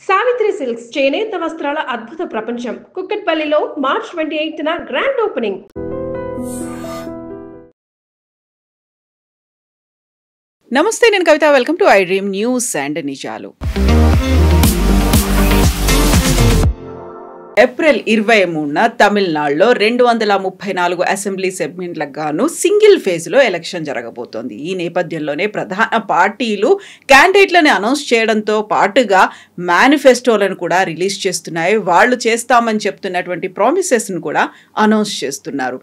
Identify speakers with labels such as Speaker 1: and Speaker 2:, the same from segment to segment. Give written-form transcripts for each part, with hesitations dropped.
Speaker 1: Savitri silks చేనేత వస్త్రాల అద్భుత ప్రపంచం కుక్కట్పల్లిలో మార్చ్ 28న గ్రాండ్ ఓపెనింగ్.
Speaker 2: నమస్తే, నేను Kavitha. Welcome to I dream news and నిజాలు. ఏప్రిల్ 23న తమిళనాడులో 234 అసెంబ్లీ సెగ్మెంట్లకు గాను సింగిల్ ఫేజ్లో ఎలక్షన్ జరగబోతోంది. ఈ నేపథ్యంలోనే ప్రధాన పార్టీలు క్యాండిడేట్లను అనౌన్స్ చేయడంతో పాటుగా మేనిఫెస్టోలను కూడా రిలీజ్ చేస్తున్నాయి. వాళ్ళు చేస్తామని చెప్తున్నటువంటి ప్రామిసెస్ను కూడా అనౌన్స్ చేస్తున్నారు.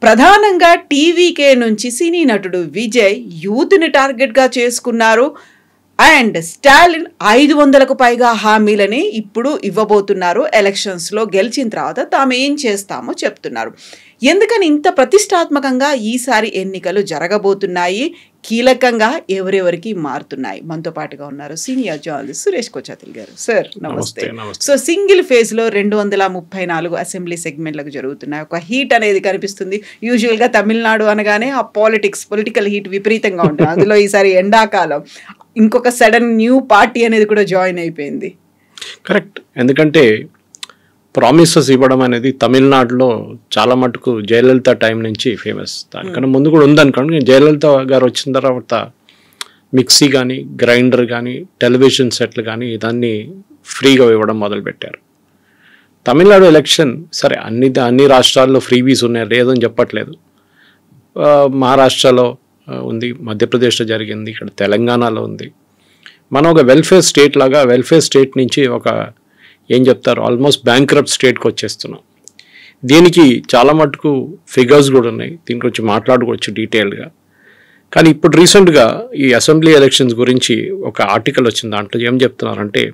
Speaker 2: ప్రధానంగా టీవీకే నుంచి సినీ నటుడు విజయ్ యూత్ని టార్గెట్గా చేసుకున్నారు. అండ్ స్టాలిన్ 500కు పైగా హామీలని ఇప్పుడు ఇవ్వబోతున్నారు. ఎలక్షన్స్లో గెలిచిన తర్వాత తాము ఏం చేస్తామో చెప్తున్నారు. ఎందుకని ఇంత ప్రతిష్టాత్మకంగా ఈసారి ఎన్నికలు జరగబోతున్నాయి, కీలకంగా ఎవరెవరికి మారుతున్నాయి? మనతో పాటుగా ఉన్నారు సీనియర్ జర్నలిస్ట్ సురేష్ కోచాతిల్ గారు. సార్ నమస్తే. సో సింగిల్ ఫేజ్లో 234 అసెంబ్లీ సెగ్మెంట్లకు జరుగుతున్నాయి. ఒక హీట్ అనేది కనిపిస్తుంది. యూజువల్గా తమిళనాడు అనగానే ఆ పొలిటికల్ హీట్ విపరీతంగా ఉంటుంది. అందులో ఈసారి ఎండాకాలం ఇంకొక సడన్ న్యూ పార్టీ అనేది కూడా జాయిన్ అయిపోయింది.
Speaker 3: కరెక్ట్. ఎందుకంటే ప్రామిసెస్ ఇవ్వడం అనేది తమిళనాడులో చాలా మటుకు జయలలిత టైం నుంచి ఫేమస్. దానికన్నా ముందు కూడా ఉందనుకోండి. జయలలిత గారు వచ్చిన తర్వాత మిక్సీ కానీ, గ్రైండర్ కానీ, టెలివిజన్ సెట్లు కానీ దాన్ని ఫ్రీగా ఇవ్వడం మొదలుపెట్టారు. తమిళనాడు ఎలక్షన్ సరే అన్ని రాష్ట్రాల్లో ఫ్రీబీస్ ఉన్నాయి, లేదని చెప్పట్లేదు. మహారాష్ట్రలో ఉంది, మధ్యప్రదేశ్లో జరిగింది, ఇక్కడ తెలంగాణలో ఉంది. మనం ఒక వెల్ఫేర్ స్టేట్ లాగా వెల్ఫేర్ స్టేట్ నుంచి ఒక ఏం చెప్తారు ఆల్మోస్ట్ బ్యాంక్రప్ట్ స్టేట్కి వచ్చేస్తున్నాం. దీనికి చాలా మటుకు ఫిగర్స్ కూడా ఉన్నాయి, దీని గురించి మాట్లాడుకోవచ్చు డీటెయిల్గా. కానీ ఇప్పుడు రీసెంట్గా ఈ అసెంబ్లీ ఎలక్షన్స్ గురించి ఒక ఆర్టికల్ వచ్చింది. దాంట్లో ఏం చెప్తున్నారంటే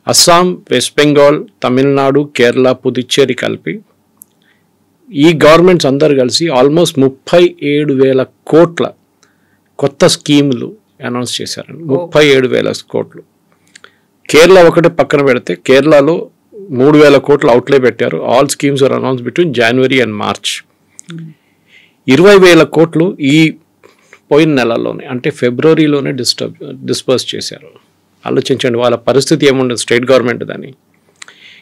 Speaker 3: అస్సాం, వెస్ట్ బెంగాల్, తమిళనాడు, కేరళ, పుదుచ్చేరి కలిపి ఈ గవర్నమెంట్స్ అందరు కలిసి ఆల్మోస్ట్ 37,000 కోట్ల కొత్త స్కీములు అనౌన్స్ చేశారండి. 37,000 కోట్లు. కేరళ ఒకటి పక్కన పెడితే కేరళలో 3,000 కోట్లు అవుట్లే పెట్టారు. All schemes are announce between January and March. 20,000 కోట్లు ఈ పోయిన నెలల్లోనే అంటే ఫిబ్రవరిలోనే డిస్పర్స్ చేశారు. ఆలోచించండి వాళ్ళ పరిస్థితి ఏముండదు స్టేట్ గవర్నమెంట్ దాన్ని.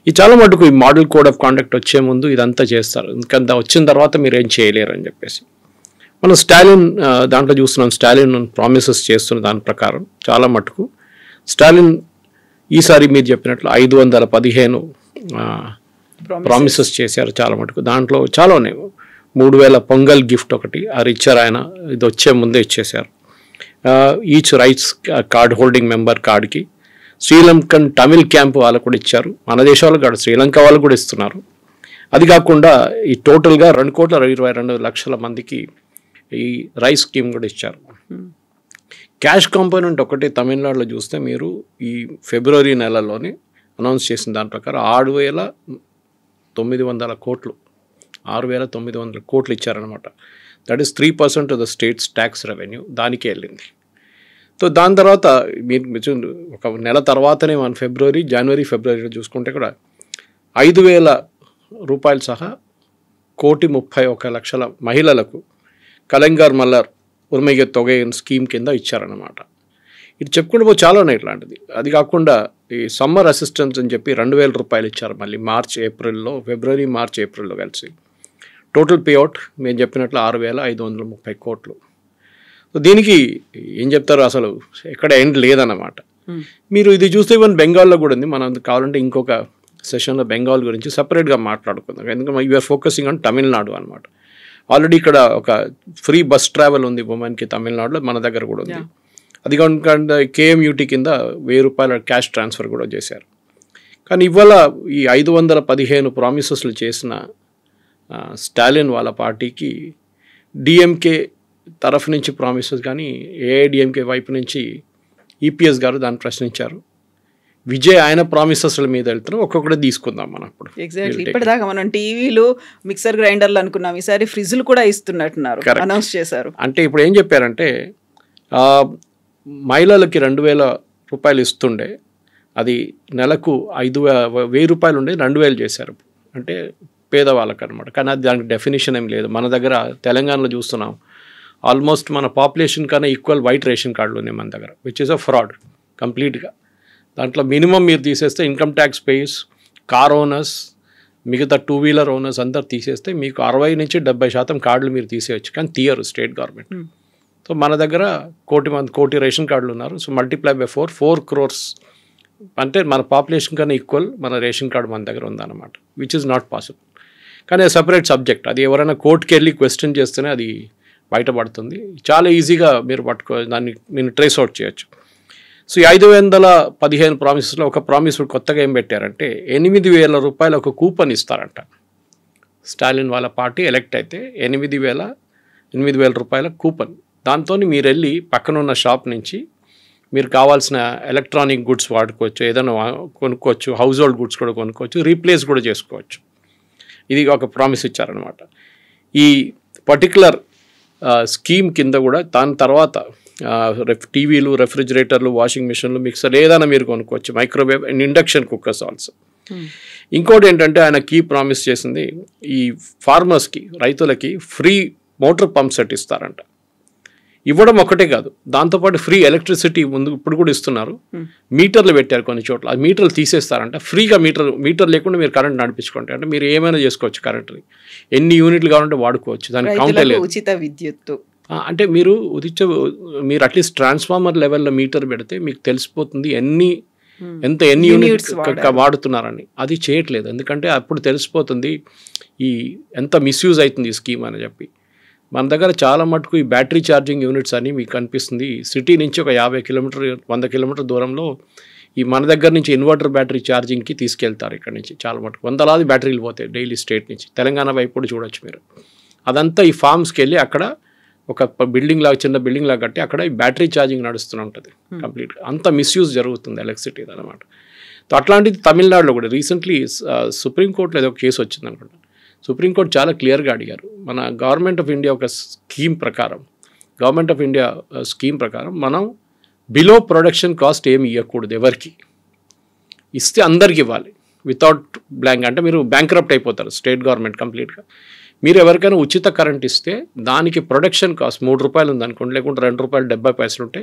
Speaker 3: ఇది చాలా మటుకు ఈ మోడల్ కోడ్ ఆఫ్ కాండక్ట్ వచ్చే ముందు ఇదంతా చేస్తారు. ఎందుకంటే వచ్చిన తర్వాత మీరు ఏం చేయలేరు అని చెప్పేసి. మనం స్టాలిన్ దాంట్లో చూస్తున్నాం. స్టాలిన్ ప్రామిసెస్ చేస్తున్న దాని ప్రకారం చాలా మటుకు స్టాలిన్ ఈసారి మీరు చెప్పినట్లు 515 ప్రామిసెస్ చేశారు చాలా మటుకు. దాంట్లో చాలా ఉన్నాయి. 3,000 పొంగల్ గిఫ్ట్ ఒకటి అది ఇచ్చారు ఆయన, ఇది వచ్చే ముందే ఇచ్చేశారు. Each rights card holding member కార్డ్కి శ్రీలంకన్ తమిళ్ క్యాంప్ వాళ్ళకు కూడా ఇచ్చారు. మన దేశాలకు కాదు, శ్రీలంక వాళ్ళు కూడా ఇస్తున్నారు. అది కాకుండా ఈ టోటల్గా 2,22,00,000 మందికి ఈ రైస్ స్కీమ్ కూడా ఇచ్చారు. క్యాష్ కాంపోనెంట్ ఒకటి తమిళనాడులో చూస్తే మీరు ఈ ఫిబ్రవరి నెలలోనే అనౌన్స్ చేసిన దాని ప్రకారం 6,900 కోట్లు 6,900 కోట్లు ఇచ్చారనమాట. That is 3% of the states tax revenue దానికే వెళ్ళింది. సో దాని తర్వాత మీరు ఒక నెల తర్వాతనే మన జనవరి ఫిబ్రవరిలో చూసుకుంటే కూడా 5,000 రూపాయలు సహా 1,31,00,000 మహిళలకు కలంగార్ మల్లర్ ఉర్మిగ తొగై స్కీమ్ కింద ఇచ్చారన్నమాట. ఇది చెప్పుకుంటూ చాలా ఉన్నాయి ఇట్లాంటిది. అది కాకుండా ఈ సమ్మర్ అసిస్టెన్స్ అని చెప్పి 2,000 రూపాయలు ఇచ్చారు మళ్ళీ ఫిబ్రవరి మార్చ్ ఏప్రిల్లో కలిసి. టోటల్ పేఅవుట్ మేము చెప్పినట్లు 6,530 కోట్లు. సో దీనికి ఏం చెప్తారు అసలు ఎక్కడ ఎండ్ లేదన్నమాట. మీరు ఇది చూస్తే ఈవెన్ బెంగాల్లో కూడా ఉంది. మనం కావాలంటే ఇంకొక సెషన్లో బెంగాల్ గురించి సపరేట్గా మాట్లాడుకుందాం. ఎందుకంటే యూఆర్ ఫోకసింగ్ ఆన్ తమిళనాడు అనమాట. ఆల్రెడీ ఇక్కడ ఒక ఫ్రీ బస్ ట్రావెల్ ఉంది ఉమెన్కి తమిళనాడులో, మన దగ్గర కూడా ఉంది. అది కాకుండా కేఎంయూటీ కింద 1,000 రూపాయల క్యాష్ ట్రాన్స్ఫర్ కూడా చేశారు. కానీ ఇవాళ ఈ 515 ప్రామిసెస్లు చేసిన స్టాలిన్ వాళ్ళ పార్టీకి డిఎంకే తరఫు నుంచి ప్రామిసెస్ కానీ ఏఐడిఎంకే వైపు నుంచి ఈపీఎస్ గారు దాన్ని ప్రశ్నించారు. విజయ్ ఆయన ప్రామిసెస్ల మీద వెళ్తున్నాం. ఒక్కొక్కటి తీసుకుందాం మనం ఇప్పుడు.
Speaker 2: ఎగ్జాక్ట్లీ. ఇప్పటిదాకా మనం టీవీలు, మిక్సర్ గ్రైండర్లు అనుకున్నాం, ఈసారి ఫ్రిడ్జ్లు కూడా ఇస్తున్నట్టున్నారు, అనౌన్స్ చేశారు.
Speaker 3: అంటే ఇప్పుడు ఏం చెప్పారంటే మహిళలకి 2,000 రూపాయలు ఇస్తుండే, అది నెలకు 1,000 రూపాయలు ఉండే 2,000 చేశారు. అంటే పేదవాళ్ళకి అనమాట. కానీ అది దానికి డెఫినేషన్ ఏం లేదు. మన దగ్గర తెలంగాణలో చూస్తున్నాం ఆల్మోస్ట్ మన పాపులేషన్ కన్నా ఈక్వల్ వైట్ రేషన్ కార్డులు ఉన్నాయి మన దగ్గర, విచ్ ఇస్ అ ఫ్రాడ్ కంప్లీట్గా. దాంట్లో మినిమం మీరు తీసేస్తే income tax pays, car owners, మిగతా 2 వీలర్ ఓనర్స్ అందరు తీసేస్తే మీకు 60 నుంచి 70% కార్డులు మీరు తీసేయచ్చు. కానీ తీయరు స్టేట్ గవర్నమెంట్. సో మన దగ్గర కోటి రేషన్ కార్డులు ఉన్నారు. సో మల్టిప్లై బై 4 crores అంటే మన పాపులేషన్ కన్నా ఈక్వల్ మన రేషన్ కార్డు మన దగ్గర ఉందన్నమాట, విచ్ ఇస్ నాట్ పాసిబుల్. కానీ సపరేట్ సబ్జెక్ట్. అది ఎవరైనా కోర్టుకి వెళ్ళి క్వశ్చన్ చేస్తేనే అది బయటపడుతుంది. చాలా ఈజీగా మీరు దాన్ని మీరు ట్రేస్ అవుట్ చేయొచ్చు. సో ఈ 515 ప్రామిసెస్లో ఒక ప్రామిస్ కొత్తగా ఏం పెట్టారంటే 8,000 రూపాయలు ఒక కూపన్ ఇస్తారంట. స్టాలిన్ వాళ్ళ పార్టీ ఎలక్ట్ అయితే 8,000 రూపాయల కూపన్. దాంతో మీరు వెళ్ళి పక్కనున్న షాప్ నుంచి మీరు కావాల్సిన ఎలక్ట్రానిక్ గుడ్స్ వాడుకోవచ్చు, ఏదైనా కొనుక్కోవచ్చు, హౌస్ హోల్డ్ గుడ్స్ కూడా కొనుక్కోవచ్చు, రీప్లేస్ కూడా చేసుకోవచ్చు. ఇది ఒక ప్రామిస్ ఇచ్చారనమాట. ఈ పర్టికులర్ స్కీమ్ కింద కూడా దాని తర్వాత టీవీలు, రెఫ్రిజిరేటర్లు, వాషింగ్ మిషన్లు, మిక్సర్ ఏదైనా మీరు కొనుక్కోవచ్చు, microwave and induction cookers also. ఇంకోటి ఏంటంటే ఆయన కీ ప్రామిస్ చేసింది ఈ ఫార్మర్స్కి, రైతులకి ఫ్రీ మోటార్ పంప్ సెట్ ఇస్తారంట. ఇవ్వడం ఒకటే కాదు, దాంతోపాటు ఫ్రీ ఎలక్ట్రిసిటీ ఇప్పుడు కూడా ఇస్తున్నారు. మీటర్లు పెట్టారు కొన్ని చోట్ల, ఆ మీటర్లు తీసేస్తారంట. ఫ్రీగా మీటర్ లేకుండా మీరు కరెంట్ నడిపించుకోండి, అంటే మీరు ఏమైనా చేసుకోవచ్చు, కరెంట్ని ఎన్ని యూనిట్లు కావాలంటే వాడుకోవచ్చు, దానికి కౌంటే లేదు.
Speaker 2: ఉచిత విద్యుత్
Speaker 3: అంటే మీరు అట్లీస్ట్ ట్రాన్స్ఫార్మర్ లెవెల్లో మీటర్ పెడితే మీకు తెలిసిపోతుంది ఎన్ని యూనిట్స్ వాడుతున్నారని. అది చేయట్లేదు, ఎందుకంటే అప్పుడు తెలిసిపోతుంది ఎంత మిస్యూజ్ అవుతుంది ఈ స్కీమ్ అని చెప్పి. మన దగ్గర చాలా మటుకు ఈ బ్యాటరీ ఛార్జింగ్ యూనిట్స్ అని మీకు కనిపిస్తుంది. సిటీ నుంచి ఒక 50 కిలోమీటర్ 100 కిలోమీటర్ దూరంలో ఈ మన దగ్గర నుంచి ఇన్వర్టర్ బ్యాటరీ ఛార్జింగ్కి తీసుకెళ్తారు. ఇక్కడ నుంచి చాలా మటుకు వందలాది బ్యాటరీలు పోతాయి డైలీ స్టేట్ నుంచి. తెలంగాణ వైపు కూడా చూడొచ్చు మీరు. అదంతా ఈ ఫార్మ్స్కి వెళ్ళి అక్కడ ఒక బిల్డింగ్ లాగా, చిన్న బిల్డింగ్ లాగా కట్టి అక్కడ ఈ బ్యాటరీ ఛార్జింగ్ నడుస్తూ ఉంటుంది కంప్లీట్గా. అంత మిస్యూజ్ జరుగుతుంది ఎలక్ట్రిసిటీ అనమాట. సో అట్లాంటిది తమిళనాడులో కూడా రీసెంట్లీ సుప్రీంకోర్టులో ఏదో ఒక కేసు వచ్చింది అనుకుంటా. సుప్రీంకోర్టు చాలా క్లియర్గా అడిగారు, మన గవర్నమెంట్ ఆఫ్ ఇండియా స్కీమ్ ప్రకారం మనం బిలో ప్రొడక్షన్ కాస్ట్ ఏమి ఇవ్వకూడదు ఎవరికి. ఇస్తే అందరికి ఇవ్వాలి వితౌట్ బ్లాంక్. అంటే మీరు బ్యాంక్రప్ట్ అయిపోతారు స్టేట్ గవర్నమెంట్ కంప్లీట్గా. మీరు ఎవరికైనా ఉచిత కరెంట్ ఇస్తే దానికి ప్రొడక్షన్ కాస్ట్ 3 రూపాయలు ఉందనుకోండి, లేకుంటే 2 రూపాయలు 70 పైసలు ఉంటే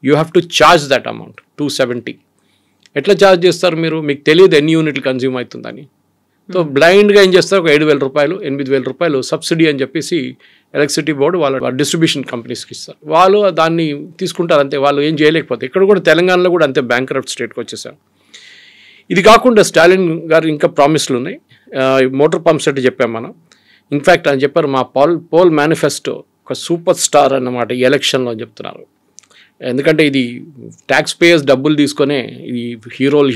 Speaker 3: you have to charge that amount 270. ఎట్లా ఛార్జ్ చేస్తారు మీరు? మీకు తెలియదు ఎన్ని యూనిట్లు కన్జ్యూమ్ అవుతుందని. సో బ్లైండ్గా ఏం చేస్తారు, ఒక 7,000 రూపాయలు 8,000 రూపాయలు సబ్సిడీ అని చెప్పేసి ఎలక్ట్రిసిటీ బోర్డు వాళ్ళ డిస్ట్రిబ్యూషన్ కంపెనీస్కి ఇస్తారు. వాళ్ళు దాన్ని తీసుకుంటారు అంతే, వాళ్ళు ఏం చేయలేకపోతే. ఇక్కడ కూడా తెలంగాణలో కూడా అంతే బ్యాంక్రప్ట్ స్టేట్కి వచ్చేసారు. ఇది కాకుండా స్టాలిన్ గారు ఇంకా ప్రామిస్లు ఉన్నాయి. మోటార్ పంప్ సెట్ చెప్పాం మనం. ఇన్ఫ్యాక్ట్ అని చెప్పారు, మా పోల్ మేనిఫెస్టో ఒక సూపర్ స్టార్ అన్నమాట ఈ ఎలక్షన్లో అని చెప్తున్నారు. ఎందుకంటే ఇది ట్యాక్స్ పేయర్స్ డబ్బులు తీసుకొనే ఈ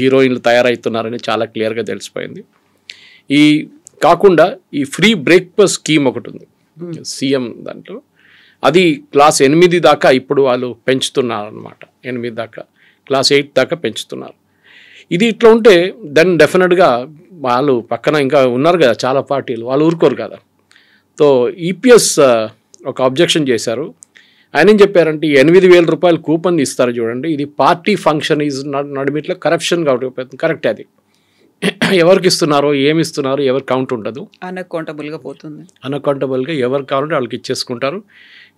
Speaker 3: హీరోయిన్లు తయారవుతున్నారని చాలా క్లియర్గా తెలిసిపోయింది. ఈ కాకుండా ఈ ఫ్రీ బ్రేక్ఫాస్ట్ స్కీమ్ ఒకటి ఉంది సీఎం దాంట్లో, అది క్లాస్ 8 దాకా ఇప్పుడు వాళ్ళు పెంచుతున్నారు అనమాట. 8 దాకా, క్లాస్ 8 దాకా పెంచుతున్నారు. ఇది ఇట్లా ఉంటే దెన్ డెఫినెట్గా వాళ్ళు పక్కన ఇంకా ఉన్నారు కదా చాలా పార్టీలు, వాళ్ళు ఊరుకోరు కదా. సో ఈపీఎస్ ఒక అబ్జెక్షన్ చేశారు. ఆయన ఏం చెప్పారంటే 8,000 రూపాయలు కూపన్ ఇస్తారు చూడండి, ఇది పార్టీ ఫంక్షన్ ఈజ్ నడిమిట్లో కరప్షన్ కాబట్టి కరెక్టే. అది ఎవరికి ఇస్తున్నారో ఏమి ఇస్తున్నారో ఎవరు కౌంట్ ఉండదు,
Speaker 2: అన్అకౌంటబుల్గా పోతుంది.
Speaker 3: అన్అకౌంటబుల్గా ఎవరు కావాలంటే వాళ్ళకి ఇచ్చేసుకుంటారు.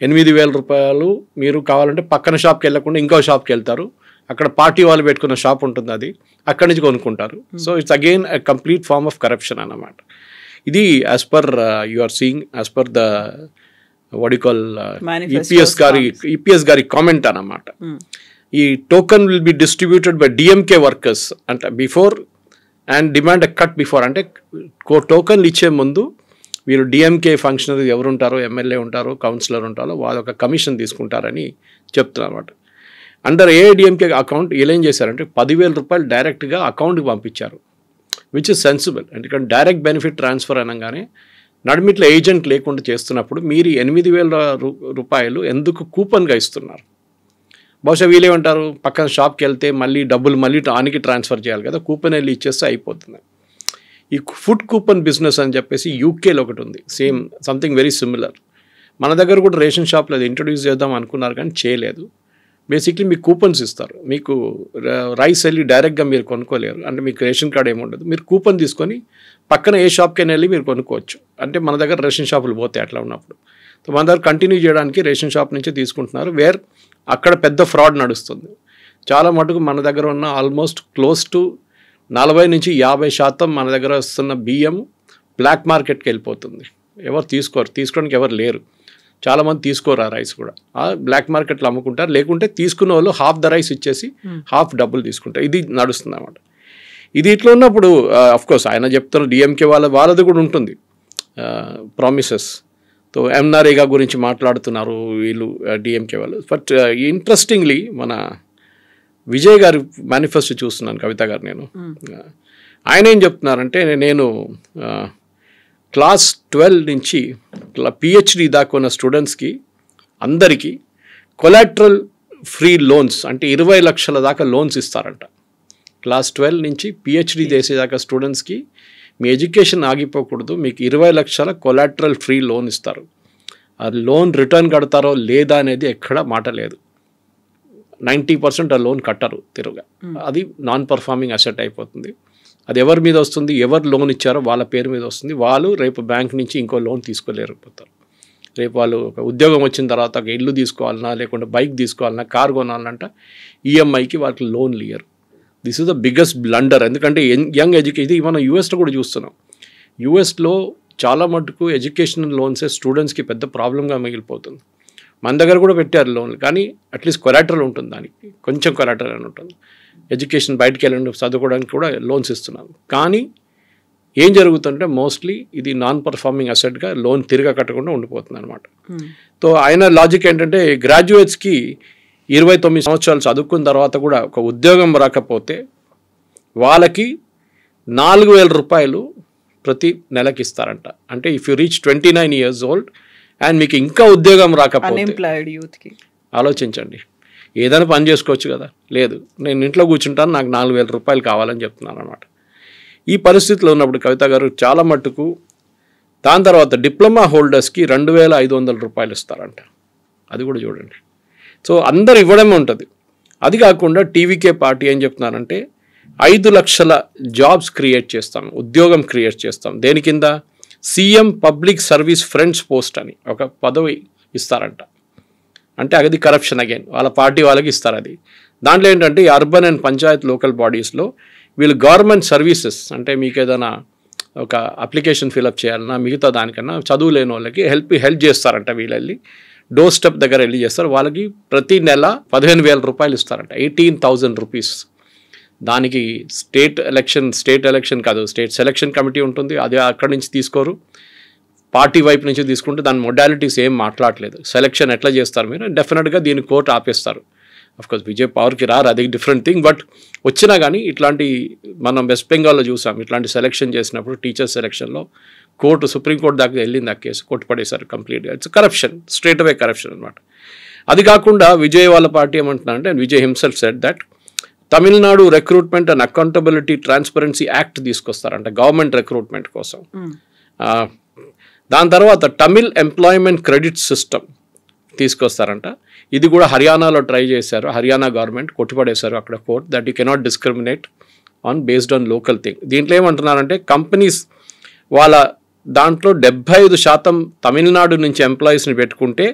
Speaker 3: 8,000 రూపాయలు మీరు కావాలంటే పక్కన షాప్కి వెళ్ళకుండా ఇంకో షాప్కి వెళ్తారు, అక్కడ పార్టీ వాళ్ళు పెట్టుకున్న షాప్ ఉంటుంది, అది అక్కడి నుంచి కొనుక్కుంటారు. So it's again a complete form of corruption అన్నమాట. ఇది as per you are seeing as per the వడికల్ ఈపీఎస్ గారి కామెంట్ అన్నమాట. ఈ token will be distributed by DMK workers అంటే before and demand a cut before. అంటే టోకన్లు ఇచ్చే ముందు వీరు డిఎంకే ఫంక్షనరీ ఎవరు ఉంటారో, ఎమ్మెల్యే ఉంటారో, కౌన్సిలర్ ఉంటారో వాళ్ళు ఒక కమిషన్ తీసుకుంటారని చెప్తున్నారు అనమాట. అండర్ ఏఐడిఎంకే అకౌంట్ వీళ్ళు ఏం చేశారంటే 10,000 రూపాయలు డైరెక్ట్గా అకౌంట్కి పంపించారు, విచ్ ఇస్ సెన్సిబుల్. ఎందుకంటే డైరెక్ట్ బెనిఫిట్ ట్రాన్స్ఫర్ అనగానే నడిమిట్లో ఏజెంట్ లేకుండా చేస్తున్నప్పుడు మీరు 8,000 రూపాయలు ఎందుకు కూపన్గా ఇస్తున్నారు? బహుశా వీళ్ళేమంటారు, పక్కన షాప్కి వెళ్తే మళ్ళీ డబ్బులు మళ్ళీ ఆనికి ట్రాన్స్ఫర్ చేయాలి కదా, కూపన్ వెళ్ళి ఇచ్చేస్తే అయిపోతుంది. ఈ ఫుడ్ కూపన్ బిజినెస్ అని చెప్పేసి యూకేలో ఒకటి ఉంది, సేమ్ సంథింగ్ వెరీ సిమిలర్. మన దగ్గర కూడా రేషన్ షాప్లో అది ఇంట్రొడ్యూస్ చేద్దాం అనుకున్నారు కానీ చేయలేదు. బేసిక్లీ మీకు కూపన్స్ ఇస్తారు, మీకు రైస్ వెళ్ళి డైరెక్ట్గా మీరు కొనుక్కోలేరు, అంటే మీకు రేషన్ కార్డ్ ఏముండదు, మీరు కూపన్ తీసుకొని పక్కన ఏ షాప్కైనా వెళ్ళి మీరు కొనుక్కోవచ్చు. అంటే మన దగ్గర రేషన్ షాపులు పోతాయి అట్లా ఉన్నప్పుడు. సో మన దగ్గర కంటిన్యూ చేయడానికి రేషన్ షాప్ నుంచి తీసుకుంటున్నారు, వేర్ అక్కడ పెద్ద ఫ్రాడ్ నడుస్తుంది. చాలా మటుకు మన దగ్గర ఉన్న ఆల్మోస్ట్ క్లోజ్ టు 40-50% మన దగ్గర వస్తున్న బియ్యం బ్లాక్ మార్కెట్కి వెళ్ళిపోతుంది. ఎవరు తీసుకోవడానికి ఎవరు లేరు. చాలామంది తీసుకోరు ఆ రైస్ కూడా. ఆ బ్లాక్ మార్కెట్లో అమ్ముకుంటారు, లేకుంటే తీసుకున్న వాళ్ళు హాఫ్ ద రైస్ ఇచ్చేసి హాఫ్ డబ్బులు తీసుకుంటారు. ఇది నడుస్తుంది అన్నమాట. ఇది ఇట్లా ఉన్నప్పుడు అఫ్కోర్స్ ఆయన చెప్తున్న డిఎంకే వాళ్ళది కూడా ఉంటుంది ప్రామిసెస్. తో ఎంనారేగా గురించి మాట్లాడుతున్నారు వీళ్ళు డిఎంకే వాళ్ళు. బట్ ఇంట్రెస్టింగ్లీ మన విజయ్ గారి మేనిఫెస్టో చూస్తున్నాను, కవిత గారు. నేను ఆయన ఏం చెప్తున్నారంటే, నేను క్లాస్ 12 నుంచి పిహెచ్డి దాకా ఉన్న స్టూడెంట్స్కి అందరికీ కొలాటరల్ ఫ్రీ లోన్స్ అంటే 20 లక్షల దాకా లోన్స్ ఇస్తారంట. క్లాస్ 12 నుంచి పిహెచ్డి చేసేదాకా స్టూడెంట్స్కి మీ ఎడ్యుకేషన్ ఆగిపోకూడదు, మీకు 20 లక్షల కొలాటరల్ ఫ్రీ లోన్ ఇస్తారు. ఆ లోన్ రిటర్న్ కడతారో లేదా అనేది ఎక్కడ మాట లేదు. 90% ఆ లోన్ కట్టరు తిరుగా. అది నాన్ పర్ఫార్మింగ్ అసెట్ అయిపోతుంది. అది ఎవరి మీద వస్తుంది, ఎవరు లోన్ ఇచ్చారో వాళ్ళ పేరు మీద వస్తుంది. వాళ్ళు రేపు బ్యాంక్ నుంచి ఇంకో లోన్ తీసుకోలేకపోతారు. రేపు వాళ్ళు ఒక ఉద్యోగం వచ్చిన తర్వాత ఒక ఇల్లు తీసుకోవాలన్నా, లేకుంటే బైక్ తీసుకోవాలన్నా, కార్ కొనాలంట ఈఎంఐకి వాళ్ళకి లోన్లు ఇయ్యరు. This is the biggest blunder. ఎందుకంటే యంగ్ ఎడ్యుకేషన్, ఇది మనం యూఎస్లో కూడా చూస్తున్నాం. యూఎస్లో చాలా మటుకు ఎడ్యుకేషనల్ లోన్సే స్టూడెంట్స్కి పెద్ద ప్రాబ్లంగా మిగిలిపోతుంది. మన దగ్గర కూడా పెట్టారు లోన్లు, కానీ అట్లీస్ట్ కొలాటరల్ ఉంటుంది, దానికి కొంచెం కొలాటరల్ అని ఉంటుంది. ఎడ్యుకేషన్ బయటికి వెళ్ళండి చదువుకోవడానికి కూడా లోన్స్ ఇస్తున్నాం. కానీ ఏం జరుగుతుంటే మోస్ట్లీ ఇది నాన్ పర్ఫార్మింగ్ అసెట్గా లోన్ తిరిగా కట్టకుండా ఉండిపోతుంది అనమాట. సో ఆయన లాజిక్ ఏంటంటే, గ్రాడ్యుయేట్స్కి 29 సంవత్సరాలు చదువుకున్న తర్వాత కూడా ఒక ఉద్యోగం రాకపోతే వాళ్ళకి 4,000 రూపాయలు ప్రతి నెలకి ఇస్తారంట. అంటే if you reach 29 years old and మీకు ఇంకా ఉద్యోగం రాకపోతే,
Speaker 2: అన్ఎంప్లాయిడ్ యూత్కి
Speaker 3: ఆలోచించండి, ఏదైనా పని చేసుకోవచ్చు కదా. లేదు, నేను ఇంట్లో కూర్చుంటాను, నాకు 4,000 రూపాయలు కావాలని చెప్తున్నాను అనమాట. ఈ పరిస్థితిలో ఉన్నప్పుడు కవిత గారు చాలా మట్టుకు దాని తర్వాత డిప్లొమా హోల్డర్స్కి 2,500 రూపాయలు ఇస్తారంట. అది కూడా చూడండి. సో అందరు ఇవ్వడమే ఉంటుంది. అది కాకుండా టీవీకే పార్టీ ఏం చెప్తున్నారంటే 5 లక్షల జాబ్స్ క్రియేట్ చేస్తాం, ఉద్యోగం క్రియేట్ చేస్తాం. దేని కింద? CM public service friends post అని ఒక పదవి ఇస్తారంట. అంటే అది కరప్షన్ అగైన్, వాళ్ళ పార్టీ వాళ్ళకి ఇస్తారు. అది దాంట్లో ఏంటంటే అర్బన్ అండ్ పంచాయత్ లోకల్ బాడీస్లో వీళ్ళు గవర్నమెంట్ సర్వీసెస్, అంటే మీకు ఏదైనా ఒక అప్లికేషన్ ఫిలప్ చేయాలన్నా మిగతా దానికన్నా చదువు లేని వాళ్ళకి హెల్ప్ చేస్తారంట. వీళ్ళు వెళ్ళి డోర్ స్టెప్ దగ్గర వెళ్ళి చేస్తారు. వాళ్ళకి ప్రతి నెల 15,000 రూపాయలు ఇస్తారంట, 18,000 రూపీస్. దానికి స్టేట్ ఎలక్షన్ కాదు, స్టేట్ సెలక్షన్ కమిటీ ఉంటుంది, అది అక్కడి నుంచి తీసుకోరు. పార్టీ వైపు నుంచి తీసుకుంటే దాని మొడాలిటీస్ ఏం మాట్లాడలేదు. సెలక్షన్ ఎట్లా చేస్తారు మీరు, డెఫినెట్గా దీన్ని కోర్టు ఆపేస్తారు. అఫ్కోర్స్ విజయ్ పవర్కి రారు, అది డిఫరెంట్ థింగ్. బట్ వచ్చినా కానీ ఇట్లాంటి మనం వెస్ట్ బెంగాల్లో చూసాం, ఇట్లాంటి సెలక్షన్ చేసినప్పుడు టీచర్ సెలక్షన్లో కోర్టు, సుప్రీంకోర్టు దాకా వెళ్ళింది ఆ కేసు, కొట్టుపడేశారు కంప్లీట్గా. It's corruption, straight away corruption అనమాట. అది కాకుండా విజయ్ వాళ్ళ పార్టీ ఏమంటున్నారంటే, Vijay himself said that Tamil Nadu recruitment and accountability transparency act తీసుకొస్తారంట గవర్నమెంట్ రిక్రూట్మెంట్ కోసం. దాని తర్వాత తమిళ్ ఎంప్లాయ్మెంట్ క్రెడిట్ సిస్టమ్ తీసుకొస్తారంట. ఇది కూడా హర్యానాలో ట్రై చేశారు, హర్యానా గవర్నమెంట్ కొట్టుపడేశారు అక్కడ court, that you cannot discriminate based on local thing. దీంట్లో ఏమంటున్నారంటే, కంపెనీస్ వాళ్ళ దాంట్లో 75% తమిళనాడు నుంచి ఎంప్లాయీస్ని పెట్టుకుంటే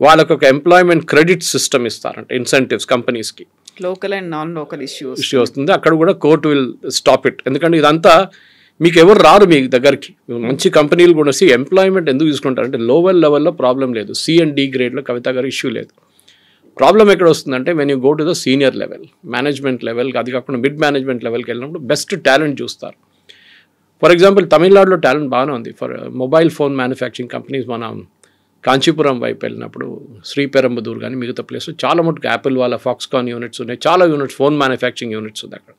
Speaker 3: వాళ్ళకు ఒక ఎంప్లాయ్మెంట్ క్రెడిట్ సిస్టమ్ ఇస్తారంట, ఇన్సెంటివ్స్ కంపెనీస్కి.
Speaker 2: Local and non local issue
Speaker 3: వస్తుంది. అక్కడ కూడా కోర్టు విల్ స్టాప్ ఇట్. ఎందుకంటే ఇదంతా మీకు ఎవరు రారు మీ దగ్గరికి. మంచి కంపెనీలు కూడా ఎంప్లాయ్మెంట్ ఎందుకు తీసుకుంటారంటే లోవర్ లెవెల్లో ప్రాబ్లం లేదు, సి అండ్ డి గ్రేడ్లో కవిత గారు ఇష్యూ లేదు. ప్రాబ్లం ఎక్కడ వస్తుందంటే when you go to the senior level, management level, అది కాకుండా మిడ్ మేనేజ్మెంట్ లెవెల్కి వెళ్ళినప్పుడు బెస్ట్ టాలెంట్ చూస్తారు. ఫర్ ఎగ్జాంపుల్ తమిళనాడులో టాలెంట్ బాగానే ఉంది. For mobile phone manufacturing companies మనం కాంచీపురం వైపు వెళ్ళినప్పుడు శ్రీపెరంబదూర్ కానీ మిగతా ప్లేస్ చాలా మటుకు యాపిల్ వాళ్ళ ఫాక్స్కాన్ యూనిట్స్ ఉన్నాయి, చాలా యూనిట్స్ ఫోన్ మ్యానుఫ్యాక్చరింగ్ యూనిట్స్ ఉంది అక్కడ.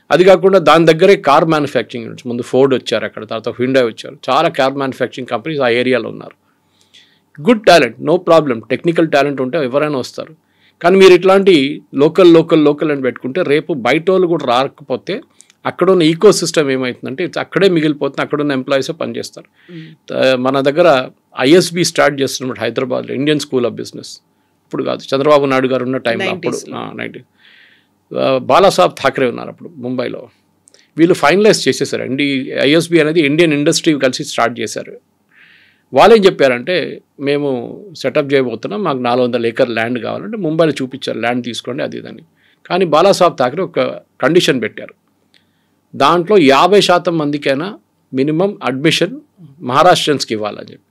Speaker 3: అది కాకుండా దాని దగ్గరే కార్ మ్యానుఫ్యాక్చరింగ్ యూనిట్స్, ముందు ఫోర్డ్ వచ్చారు అక్కడ, తర్వాత హ్యుండాయ్ వచ్చారు, చాలా కార్ మ్యానుఫ్యాక్చరింగ్ కంపెనీస్ ఆ ఏరియాలో ఉన్నారు. Good talent, no problem, technical talent ఉంటే ఎవరైనా వస్తారు. కానీ మీరు ఇట్లాంటి లోకల్ అని పెట్టుకుంటే రేపు బయట వాళ్ళు కూడా రాకపోతే అక్కడ ఉన్న ఈకో సిస్టమ్ ఏమవుతుందంటే అక్కడే మిగిలిపోతుంది, అక్కడ ఉన్న ఎంప్లాయీసే పనిచేస్తారు. మన దగ్గర ఐఎస్బి స్టార్ట్ చేస్తున్నప్పుడు హైదరాబాద్లో ఇండియన్ స్కూల్ ఆఫ్ బిజినెస్, ఇప్పుడు కాదు చంద్రబాబు నాయుడు గారు ఉన్న టైంలో, అప్పుడు 90 బాలాసాహెబ్ ఠాక్రే ఉన్నారు అప్పుడు ముంబైలో. వీళ్ళు ఫైనలైజ్ చేసేసారు. ఐఎస్బి అనేది ఇండియన్ ఇండస్ట్రీ కలిసి స్టార్ట్ చేశారు. వాళ్ళు ఏం చెప్పారంటే, మేము సెటప్ చేయబోతున్నాం, మాకు 400 ఏకర్ ల్యాండ్ కావాలంటే ముంబైలో చూపించారు, ల్యాండ్ తీసుకోండి అది ఇదని. కానీ బాలాసాహెబ్ థాకరే ఒక కండిషన్ పెట్టారు, దాంట్లో 50% మందికైనా మినిమం అడ్మిషన్ మహారాష్ట్రన్స్కి ఇవ్వాలని చెప్పి.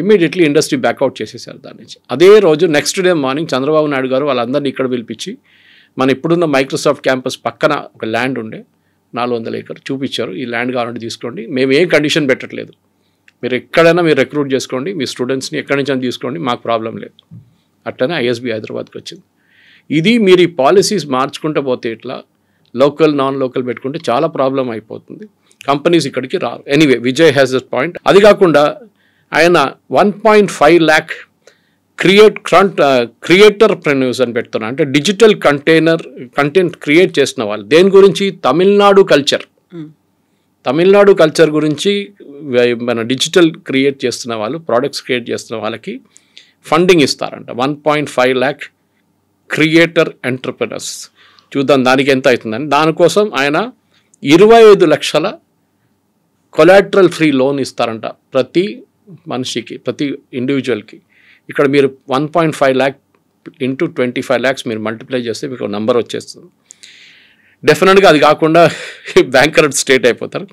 Speaker 3: ఇమ్మీడియట్లీ ఇండస్ట్రీ బ్యాక్అవుట్ చేసేసారు దాని నుంచి. అదే రోజు next day morning Chandrababu Naidu గారు వాళ్ళందరినీ ఇక్కడ పిలిపించి మన ఇప్పుడున్న మైక్రోసాఫ్ట్ క్యాంపస్ పక్కన ఒక ల్యాండ్ ఉండే 400 ఏకర్ చూపించారు, ఈ ల్యాండ్ కావాలంటే తీసుకోండి, మేము ఏం కండిషన్ పెట్టట్లేదు, మీరు ఎక్కడైనా మీరు రిక్రూట్ చేసుకోండి, మీ స్టూడెంట్స్ని ఎక్కడి నుంచి తీసుకోండి, మాకు ప్రాబ్లం లేదు. అట్లనే ఐఎస్బి హైదరాబాద్కి వచ్చింది. ఇది మీరు ఈ పాలసీస్ మార్చుకుంటూ పోతే ఇట్లా లోకల్ నాన్ లోకల్ పెట్టుకుంటే చాలా ప్రాబ్లం అయిపోతుంది, కంపెనీస్ ఇక్కడికి రారు. Anyway Vijay has this point. అది కాకుండా ఆయన 1.5 lakh క్రియేటర్ ప్రెన్యూస్ అని పెడుతున్నారు, అంటే డిజిటల్ కంటెంట్ క్రియేట్ చేసిన వాళ్ళు. దేని గురించి? తమిళనాడు కల్చర్ గురించి మన డిజిటల్ క్రియేట్ చేస్తున్న వాళ్ళు, ప్రోడక్ట్స్ క్రియేట్ చేస్తున్న వాళ్ళకి ఫండింగ్ ఇస్తారంట. 1.5 lakh క్రియేటర్ ఎంటర్ప్రెనర్స్. చూద్దాం దానికి ఎంత అవుతుందని. దానికోసం ఆయన 25 లక్షల కొలాటరల్ ఫ్రీ లోన్ ఇస్తారంట ప్రతి మనిషికి, ప్రతి ఇండివిజువల్కి. ఇక్కడ మీరు 1.5 lakh ఇంటూ 25 lakhs మీరు మల్టిప్లై చేస్తే మీకు నెంబర్ వచ్చేస్తుంది. డెఫినెట్గా అది కాకుండా బ్యాంకరప్ట్ స్టేట్ అయిపోతారు.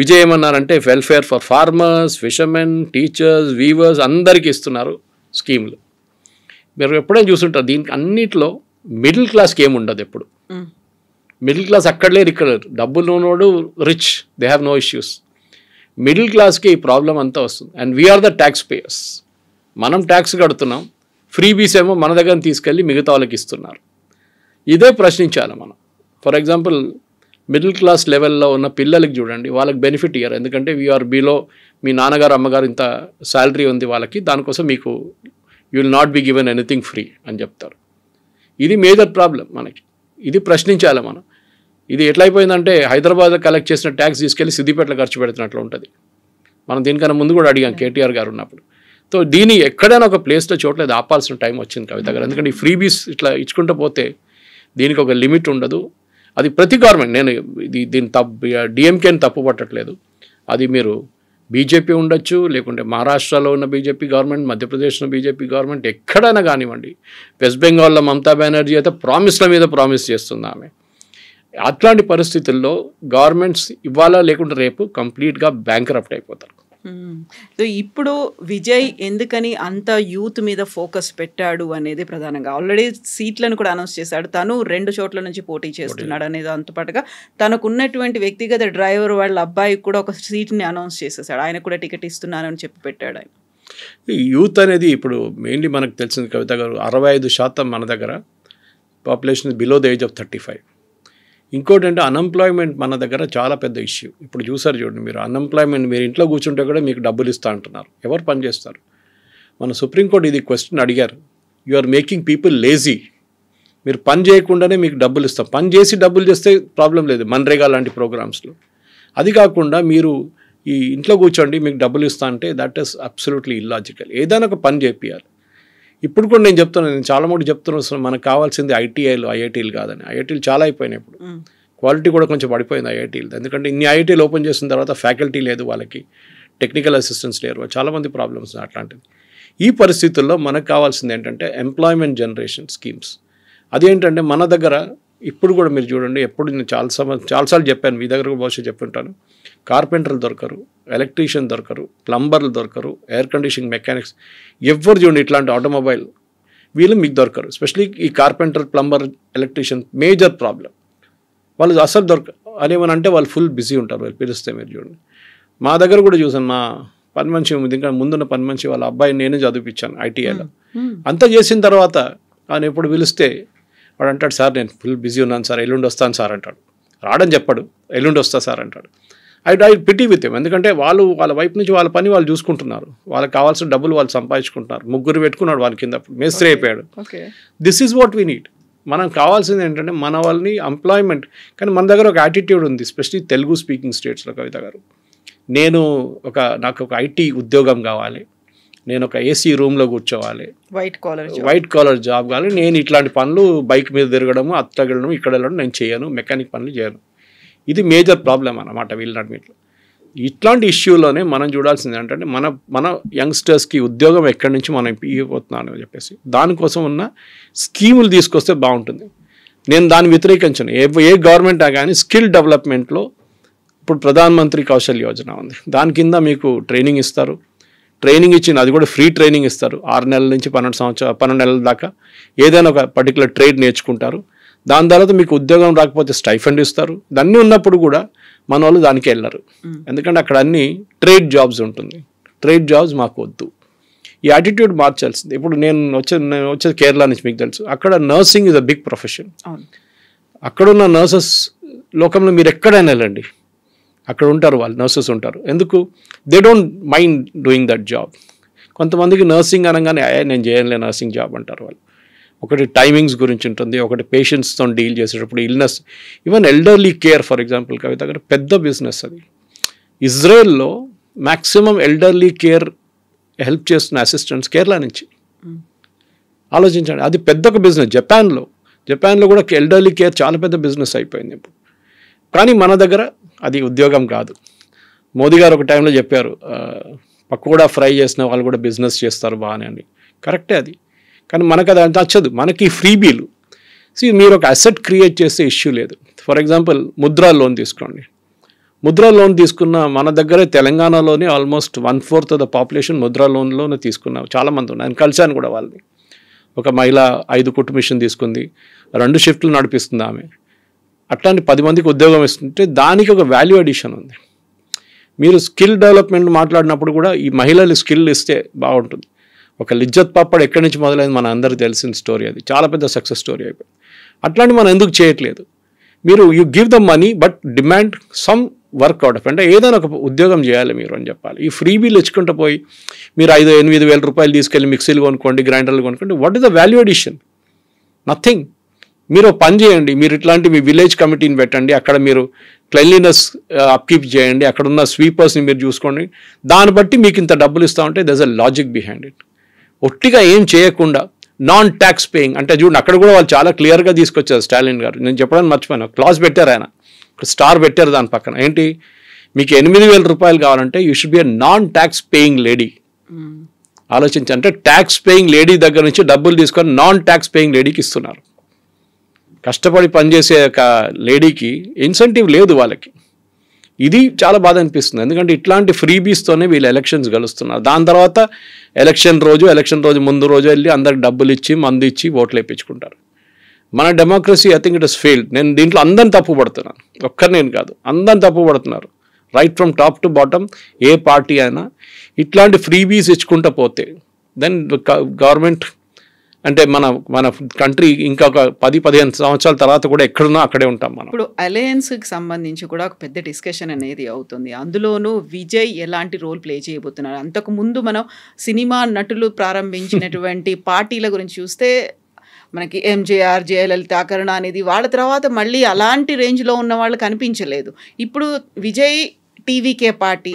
Speaker 3: విజయ్ ఏమన్నారంటే welfare for farmers, fishermen, teachers, weavers అందరికీ ఇస్తున్నారు స్కీములు. మీరు ఎప్పుడైనా చూస్తుంటారు దీనికి అన్నిట్లో మిడిల్ క్లాస్కి ఏముండదు. ఎప్పుడు మిడిల్ క్లాస్ అక్కడ లేరు, ఇక్కడ డబ్బులు ఉన్నోడు rich, they have no issues. Middle క్లాస్కి ఈ ప్రాబ్లం అంతా వస్తుంది. And we are the tax payers, మనం ట్యాక్స్ కడుతున్నాం, ఫ్రీబీస్ ఏమో మన దగ్గర తీసుకెళ్ళి మిగతా వాళ్ళకి ఇస్తున్నారు. ఇదే ప్రశ్నించాలి మనం. ఫర్ ఎగ్జాంపుల్ మిడిల్ క్లాస్ లెవెల్లో ఉన్న పిల్లలకి చూడండి, వాళ్ళకి బెనిఫిట్ ఇయ్యారు, ఎందుకంటే వీఆర్ బిలో, మీ నాన్నగారు అమ్మగారు ఇంత శాలరీ ఉంది వాళ్ళకి, దానికోసం మీకు you will not be given anything free అని చెప్తారు. ఇది మేజర్ ప్రాబ్లం మనకి, ఇది ప్రశ్నించాలి మనం. ఇది ఎట్లయిపోయిందంటే హైదరాబాద్లో కలెక్ట్ చేసిన ట్యాక్స్ తీసుకెళ్ళి సిద్దిపేటలో ఖర్చు పెడుతున్నట్లు ఉంటుంది. మనం దీనికన్నా ముందు కూడా అడిగాం కేటీఆర్ గారు ఉన్నప్పుడు. సో దీన్ని ఎక్కడైనా ఒక ప్లేస్లో చోట్లేదు ఆపాల్సిన టైం వచ్చింది కవిత గారు, ఎందుకంటే ఈ ఫ్రీబీస్ ఇట్లా ఇచ్చుకుంటూ పోతే దీనికి ఒక లిమిట్ ఉండదు. అది ప్రతి గవర్నమెంట్, నేను దీన్ని డిఎంకేని తప్పు పట్టట్లేదు, అది మీరు బీజేపీ ఉండొచ్చు, లేకుంటే మహారాష్ట్రలో ఉన్న బీజేపీ గవర్నమెంట్, మధ్యప్రదేశ్లో బీజేపీ గవర్నమెంట్, ఎక్కడైనా కానివ్వండి. వెస్ట్ బెంగాల్లో మమతా బెనర్జీ అయితే ప్రామిస్ల మీద ప్రామిస్ చేస్తుంది ఆమె. అట్లాంటి పరిస్థితుల్లో గవర్నమెంట్స్ ఇవాళ లేకుంటే రేపు కంప్లీట్గా బ్యాంకరప్ట్ అయిపోతారు.
Speaker 2: సో ఇప్పుడు విజయ్ ఎందుకని అంత యూత్ మీద ఫోకస్ పెట్టాడు అనేది ప్రధానంగా, ఆల్రెడీ సీట్లను కూడా అనౌన్స్ చేశాడు, తను 2 చోట్ల నుంచి పోటీ చేస్తున్నాడు అనేది. దాంతో పాటుగా తనకున్నటువంటి వ్యక్తిగత డ్రైవర్ వాళ్ళ అబ్బాయికి కూడా ఒక సీట్ని అనౌన్స్ చేసేసాడు, ఆయన కూడా టికెట్ ఇస్తున్నానని చెప్పి పెట్టాడు ఆయన.
Speaker 3: యూత్ అనేది ఇప్పుడు మెయిన్లీ మనకు తెలిసింది కవిత గారు, 65% మన దగ్గర population below the age of 35. ఇంకోటి అంటే అన్ఎంప్లాయ్మెంట్ మన దగ్గర చాలా పెద్ద ఇష్యూ. ఇప్పుడు చూసారు చూడండి మీరు, అన్ఎంప్లాయ్మెంట్ మీరు ఇంట్లో కూర్చుంటే కూడా మీకు డబ్బులు ఇస్తా అంటున్నారు, ఎవరు పని చేస్తారు? మన సుప్రీంకోర్టు ఇది క్వశ్చన్ అడిగారు, you are making people lazy, మీరు పని చేయకుండానే మీకు డబ్బులు ఇస్తాం, పని చేసి డబ్బులు చేస్తే ప్రాబ్లం లేదు మన్రేగా లాంటి ప్రోగ్రామ్స్లో. అది కాకుండా మీరు ఈ ఇంట్లో కూర్చోండి మీకు డబ్బులు ఇస్తా అంటే దట్ ఈస్ అబ్సల్యూట్లీ ఇల్లాజికల్. ఏదైనా ఒక పని చేపియాలి. ఇప్పుడు కూడా నేను చెప్తున్నాను, నేను చాలా మటుకు చెప్తున్నాను, మనకు కావాల్సింది ఐఐటీలు కాదని. ఐఐటీలు చాలా అయిపోయినాయి, ఇప్పుడు క్వాలిటీ కూడా కొంచెం పడిపోయింది ఐఐటీలు. ఎందుకంటే ఇన్ని ఐఐటీలు ఓపెన్ చేసిన తర్వాత ఫ్యాకల్టీ లేదు, వాళ్ళకి టెక్నికల్ అసిస్టెన్స్ లేరు, చాలామంది ప్రాబ్లమ్స్ అట్లాంటివి. ఈ పరిస్థితుల్లో మనకు కావాల్సింది ఏంటంటే ఎంప్లాయ్మెంట్ జనరేషన్ స్కీమ్స్. అదేంటంటే మన దగ్గర ఇప్పుడు కూడా మీరు చూడండి, ఎప్పుడు నేను చాలాసార్లు చెప్పాను, మీ దగ్గర బహుశా చెప్పుంటాను, కార్పెంటర్లు దొరకరు, ఎలక్ట్రీషియన్ దొరకరు, ప్లంబర్లు దొరకరు, ఎయిర్ కండిషనింగ్ మెకానిక్స్, ఎవరు చూడండి ఇట్లాంటి ఆటోమొబైల్ వీళ్ళు మీకు దొరకరు. ఎస్పెషలీ ఈ carpenter, plumber, electrician major problem. వాళ్ళు అసలు అదేమని అంటే వాళ్ళు ఫుల్ బిజీ ఉంటారు, వాళ్ళు పిలిస్తే మీరు చూడండి. మా దగ్గర కూడా చూసాను, మా పని మనిషి ఇంకా ముందున్న పని మనిషి వాళ్ళ అబ్బాయిని నేనే చదివించాను ఐటీఐలో. అంతా చేసిన తర్వాత ఆయన ఎప్పుడు పిలిస్తే వాడు అంటాడు, సార్ నేను ఫుల్ బిజీ ఉన్నాను సార్, ఎల్లుండి వస్తాను సార్ అంటాడు. రాడని చెప్పాడు, ఎల్లుండి వస్తా సార్ అంటాడు. ఐ పిటీ విత్ హిమ్, ఎందుకంటే వాళ్ళ వైపు నుంచి వాళ్ళ పని వాళ్ళు చూసుకుంటున్నారు, వాళ్ళకి కావాల్సిన డబ్బులు వాళ్ళు సంపాదించుకుంటున్నారు. 3 పెట్టుకున్నాడు వాళ్ళ కింద, మేస్త్రి అయిపోయాడు. This is what we need. మనం కావాల్సింది ఏంటంటే మన వాళ్ళని ఎంప్లాయ్మెంట్. కానీ మన దగ్గర ఒక యాటిట్యూడ్ ఉంది, ఎస్పెషలీ తెలుగు స్పీకింగ్ స్టేట్స్లో కవిత గారు. నాకు ఒక ఐటీ ఉద్యోగం కావాలి, నేను ఒక ఏసీ రూమ్లో కూర్చోవాలి, వైట్ కాలర్ జాబ్ కావాలి, నేను ఇట్లాంటి పనులు బైక్ మీద తిరగడము, అత్తగడము, ఇక్కడ వెళ్ళడం నేను చేయను, మెకానిక్ పనులు చేయను. ఇది మేజర్ ప్రాబ్లం అన్నమాట వీళ్ళన్నింటిలో. ఇట్లాంటి ఇష్యూలోనే మనం చూడాల్సింది ఏంటంటే మన యంగ్స్టర్స్కి ఉద్యోగం ఎక్కడి నుంచి మనం ఇవ్వబోతున్నాం అని చెప్పేసి దానికోసం ఉన్న స్కీములు తీసుకొస్తే బాగుంటుంది. నేను దాన్ని వ్యతిరేకించను. ఏ గవర్నమెంట్ కానీ స్కిల్ డెవలప్మెంట్లో ఇప్పుడు ప్రధాన మంత్రి కౌశల్ యోజన ఉంది. దాని కింద మీకు ట్రైనింగ్ ఇస్తారు. ట్రైనింగ్ ఇచ్చిన అది కూడా ఫ్రీ ట్రైనింగ్ ఇస్తారు. 6 నెలల నుంచి 12 నెలల దాకా ఏదైనా ఒక పర్టికులర్ ట్రేడ్ నేర్చుకుంటారు. దాని తర్వాత మీకు ఉద్యోగం రాకపోతే స్టైఫండ్ ఇస్తారు. దాన్ని ఉన్నప్పుడు కూడా మన వాళ్ళు దానికి వెళ్ళరు. ఎందుకంటే అక్కడ అన్ని ట్రేడ్ జాబ్స్ ఉంటుంది. ట్రేడ్ జాబ్స్ మాకు వద్దు. ఈ యాటిట్యూడ్ మార్చాల్సింది. ఇప్పుడు నేను వచ్చేది కేరళ నుంచి, మీకు తెలుసు. అక్కడ nursing is a big profession. అక్కడున్న నర్సెస్ లోకంలో మీరు ఎక్కడైనా వెళ్ళండి, అక్కడ ఉంటారు వాళ్ళు, నర్సెస్ ఉంటారు. ఎందుకు? They don't mind doing that job. కొంతమందికి నర్సింగ్ అనగానే నేను చేయనులే నర్సింగ్ జాబ్ అంటారు వాళ్ళు. ఒకటి టైమింగ్స్ గురించి ఉంటుంది, ఒకటి పేషెంట్స్తో డీల్ చేసేటప్పుడు illness, even elderly care. For example Kavitha garu పెద్ద బిజినెస్ అది. ఇజ్రాయెల్లో మ్యాక్సిమం ఎల్డర్లీ కేర్ హెల్ప్ చేస్తున్న అసిస్టెంట్స్ కేరళ నుంచి. ఆలోచించండి, అది పెద్ద ఒక బిజినెస్. జపాన్లో కూడా ఎల్డర్లీ కేర్ చాలా పెద్ద బిజినెస్ అయిపోయింది ఇప్పుడు. కానీ మన దగ్గర అది ఉద్యోగం కాదు. మోదీ గారు ఒక టైంలో చెప్పారు, పకోడా ఫ్రై చేసిన వాళ్ళు కూడా బిజినెస్ చేస్తారు బాగానే అని. కరెక్టే అది. కానీ మనకు అది నచ్చదు. మనకి ఫ్రీబీలు. మీరు ఒక అసెట్ క్రియేట్ చేస్తే ఇష్యూ లేదు. ఫర్ ఎగ్జాంపుల్ ముద్రా లోన్ తీసుకోండి. ముద్రా లోన్ తీసుకున్న మన దగ్గరే తెలంగాణలోనే almost 1/4 of the population Mudra లోన్లోనే తీసుకున్నాం. చాలామంది ఉన్నారు. నేను కలిశాను కూడా వాళ్ళని. ఒక మహిళ 5 కుట్టు మిషన్ తీసుకుంది, 2 షిఫ్ట్లు నడిపిస్తుంది ఆమె. అట్లాంటి 10 మందికి ఉద్యోగం ఇస్తుంటే దానికి ఒక వాల్యూ అడిషన్ ఉంది. మీరు స్కిల్ డెవలప్మెంట్ మాట్లాడినప్పుడు కూడా ఈ మహిళలు స్కిల్ ఇస్తే బాగుంటుంది. ఒక లిజ్జత్ పాపడ్ ఎక్కడి నుంచి మొదలైంది మన అందరికి తెలిసిన స్టోరీ. అది చాలా పెద్ద సక్సెస్ స్టోరీ అయిపోయింది. అట్లాంటి మనం ఎందుకు చేయట్లేదు? మీరు you give the money but demand some work out of, అంటే ఏదైనా ఒక ఉద్యోగం చేయాలి మీరు అని చెప్పాలి. ఈ ఫ్రీ బిల్ ఇచ్చుకుంటూ పోయి మీరు 5-8 వేల రూపాయలు తీసుకెళ్ళి మిక్సీలు కొనుక్కోండి, గ్రైండర్లు కొనుక్కోండి. What is the value addition? Nothing. మీరు పని చేయండి. మీరు ఇట్లాంటి మీ విలేజ్ కమిటీని పెట్టండి, అక్కడ మీరు క్లెన్లీనెస్ అప్కీప్ చేయండి, అక్కడ ఉన్న స్వీపర్స్ని మీరు చూసుకోండి. దాన్ని బట్టి మీకు ఇంత డబ్బులు ఇస్తా ఉంటే there's a logic behind it. ఒట్టిగా ఏం చేయకుండా నాన్ ట్యాక్స్ పేయింగ్ అంటే చూడండి, అక్కడ కూడా వాళ్ళు చాలా క్లియర్గా తీసుకొచ్చారు స్టాలిన్ గారు. నేను చెప్పడానికి మర్చిపోయాను, క్లాస్ పెట్టారు ఆయన, స్టార్ పెట్టారు దాని పక్కన. ఏంటి? మీకు 8,000 రూపాయలు కావాలంటే you should be a non tax paying lady. ఆలోచించి, అంటే ట్యాక్స్ పేయింగ్ లేడీ దగ్గర నుంచి డబ్బులు తీసుకొని నాన్ ట్యాక్స్ పేయింగ్ లేడీకి ఇస్తున్నారు. కష్టపడి పనిచేసే ఒక లేడీకి ఇన్సెంటివ్ లేదు వాళ్ళకి. ఇది చాలా బాధ అనిపిస్తుంది. ఎందుకంటే ఇట్లాంటి ఫ్రీబీస్తోనే వీళ్ళు ఎలక్షన్స్ గెలుస్తున్నారు. దాని తర్వాత ఎలక్షన్ రోజు ముందు రోజు వెళ్ళి అందరికి డబ్బులు ఇచ్చి మందు ఇచ్చి ఓట్లు వేయించుకుంటారు. మన democracy I think it is failed. నేను దీంట్లో అందరిని తప్పు పడుతున్నాను, ఒక్కరినేను కాదు, అందరిని తప్పు పడుతున్నారు. Right from top to bottom A party అయినా ఇట్లాంటి ఫ్రీబీస్ ఇచ్చుకుంటూ పోతే దెన్ గవర్నమెంట్ అంటే మన కంట్రీ ఇంకొక 10-15 సంవత్సరాల తర్వాత కూడా ఎక్కడున్నా అక్కడే ఉంటాం మనం.
Speaker 2: ఇప్పుడు అలయన్స్కి సంబంధించి కూడా ఒక పెద్ద డిస్కషన్ అనేది అవుతుంది. అందులోనూ విజయ్ ఎలాంటి రోల్ ప్లే చేయబోతున్నారు? అంతకు ముందు మనం సినిమా నటులు ప్రారంభించినటువంటి పార్టీల గురించి చూస్తే మనకి ఎంజేఆర్, జయలలిత, కరుణానిధి, వాళ్ళ తర్వాత మళ్ళీ అలాంటి రేంజ్లో ఉన్న వాళ్ళు కనిపించలేదు. ఇప్పుడు విజయ్ టీవీకే పార్టీ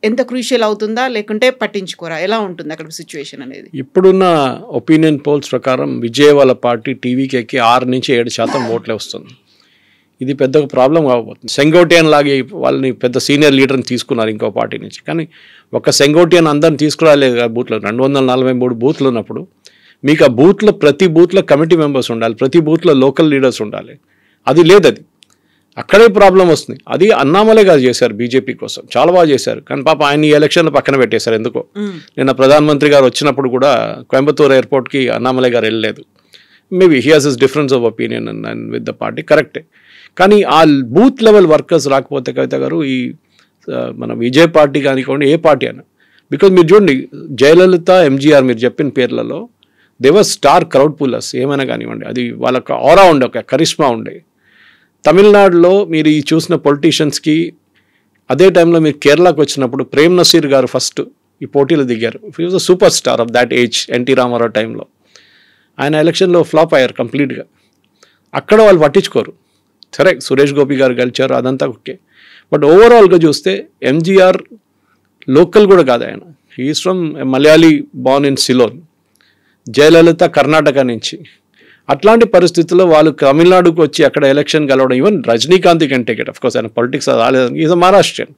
Speaker 2: ఎంత క్రూషియల్ అవుతుందా, లేకుంటే పట్టించుకోరా? ఎలా ఉంటుంది అక్కడ సిచ్యువేషన్ అనేది?
Speaker 3: ఇప్పుడున్న ఒపీనియన్ పోల్స్ ప్రకారం విజయ్ వాళ్ళ పార్టీ టీవీకేకి 6-7% ఓట్లే వస్తుంది. ఇది పెద్ద ప్రాబ్లం కాబోతుంది. సెంగోటియన్ లాగే వాళ్ళని పెద్ద సీనియర్ లీడర్ని తీసుకున్నారు ఇంకో పార్టీ నుంచి. కానీ ఒక సెంగోటియన్ అందరిని తీసుకురాలేదు కదా బూత్లో. 243 బూత్లు ఉన్నప్పుడు మీకు ఆ బూత్లో ప్రతి బూత్లో కమిటీ మెంబర్స్ ఉండాలి, ప్రతి బూత్లో లోకల్ లీడర్స్ ఉండాలి. అది లేదు. అది అక్కడే ప్రాబ్లం వస్తుంది. అది అన్నామలై గారు చేశారు బీజేపీ కోసం, చాలా బాగా చేశారు. కానీ పాప ఆయన ఈ ఎలక్షన్లో పక్కన పెట్టేశారు ఎందుకో. నిన్న ప్రధానమంత్రి గారు వచ్చినప్పుడు కూడా కోయంబత్తూర్ ఎయిర్పోర్ట్కి అన్నామలై గారు వెళ్ళలేదు. Maybe he has his difference of opinion and with the party, కరెక్టే. కానీ ఆ బూత్ లెవెల్ వర్కర్స్ రాకపోతే కవిత గారు ఈ మన విజయ్ పార్టీ కానివ్వండి ఏ పార్టీ అయినా, బికాజ్ మీరు చూడండి జయలలిత, ఎంజీఆర్ మీరు చెప్పిన పేర్లలో దేవర్ స్టార్ క్రౌడ్ పుల్లర్స్ ఏమైనా కానివ్వండి. అది వాళ్ళకి ఆరా ఉండే, ఒక కరిష్మా ఉండే. తమిళనాడులో మీరు ఈ చూసిన పొలిటీషియన్స్కి అదే టైంలో మీరు కేరళకు వచ్చినప్పుడు ప్రేమ్ నసీర్ గారు ఫస్ట్ ఈ పోటీలో దిగారు. He was a super star of that age. NT Ramarao టైంలో ఆయన ఎలక్షన్లో ఫ్లాప్ అయ్యారు కంప్లీట్గా. అక్కడ వాళ్ళు పట్టించుకోరు. సరే సురేష్ గోపి గారు గెలిచారు, అదంతా ఓకే. బట్ ఓవరాల్గా చూస్తే ఎంజీఆర్ లోకల్ కూడా కాదు ఆయన. He is from Malayali born in Ceylon. Jayalalitha Karnataka నుంచి. అట్లాంటి పరిస్థితుల్లో వాళ్ళు తమిళనాడుకు వచ్చి అక్కడ ఎలక్షన్ గెలవడం, even Rajinikanth can take it. Of course ఆయన పొలిటిక్స్ రాలేదు, ఈజ్ అ మహారాష్ట్రియన్.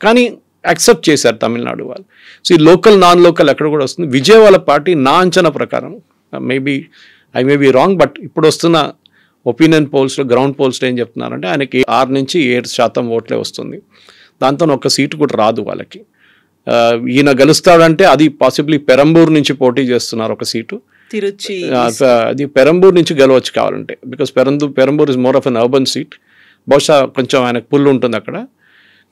Speaker 3: కానీ యాక్సెప్ట్ చేశారు తమిళనాడు వాళ్ళు. సో ఈ లోకల్ నాన్ లోకల్ ఎక్కడ కూడా వస్తుంది. విజయ్ వాళ్ళ పార్టీ నా అంచనా ప్రకారం, I may be wrong, but ఇప్పుడు వస్తున్న ఒపీనియన్ పోల్స్లో గ్రౌండ్ పోల్స్లో ఏం చెప్తున్నారంటే ఆయనకి 6-7% ఓట్లే వస్తుంది. దాంతో ఒక్క సీటు కూడా రాదు వాళ్ళకి. ఈయన గెలుస్తాడంటే అది పాసిబ్లీ పెరంబూర్ నుంచి పోటీ చేస్తున్నారు ఒక సీటు.
Speaker 2: తిరుచి
Speaker 3: అది పెరంబూర్ నుంచి గెలవచ్చు కావాలంటే, because Perambur is more of an urban seat. బహుశా కొంచెం ఆయనకు పుల్ ఉంటుంది అక్కడ,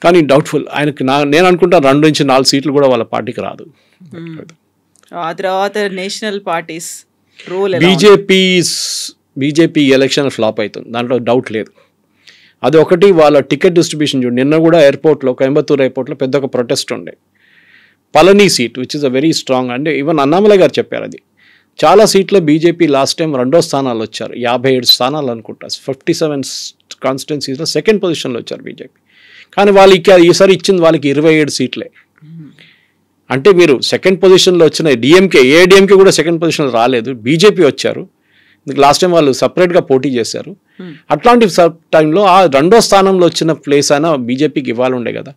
Speaker 3: కానీ డౌట్ఫుల్. ఆయనకి నేను అనుకుంటాను 2-4 సీట్లు కూడా వాళ్ళ పార్టీకి రాదు.
Speaker 2: ఆ తర్వాత national parties role
Speaker 3: BJP election flop అవుతుంది, దాంట్లో డౌట్ లేదు. అది ఒకటి. వాళ్ళ టికెట్ డిస్ట్రిబ్యూషన్ చూడండి. నిన్న కూడా ఎయిర్పోర్ట్లో, కోయంబత్తూర్ ఎయిర్పోర్ట్లో పెద్ద ఒక ప్రొటెస్ట్ ఉండే. Palani seat which is a very strong, అంటే ఈవెన్ అన్నామలై గారు చెప్పారు అది. చాలా సీట్లో బీజేపీ లాస్ట్ టైం 2వ స్థానాలు వచ్చారు, 57 స్థానాలు అనుకుంటా. 57 కాన్స్టిట్యున్సీస్లో 2nd పొజిషన్లో వచ్చారు బీజేపీ. కానీ వాళ్ళకి ఈసారి ఇచ్చింది వాళ్ళకి 27 సీట్లే. అంటే మీరు 2nd పొజిషన్లో వచ్చిన ఏఐడిఎంకే కూడా 2nd పొజిషన్లో రాలేదు, బీజేపీ వచ్చారు. లాస్ట్ టైం వాళ్ళు సపరేట్గా పోటీ చేశారు. అట్లాంటి టైంలో ఆ 2వ స్థానంలో వచ్చిన ప్లేస్ అయినా బీజేపీకి ఇవ్వాలి ఉండే కదా.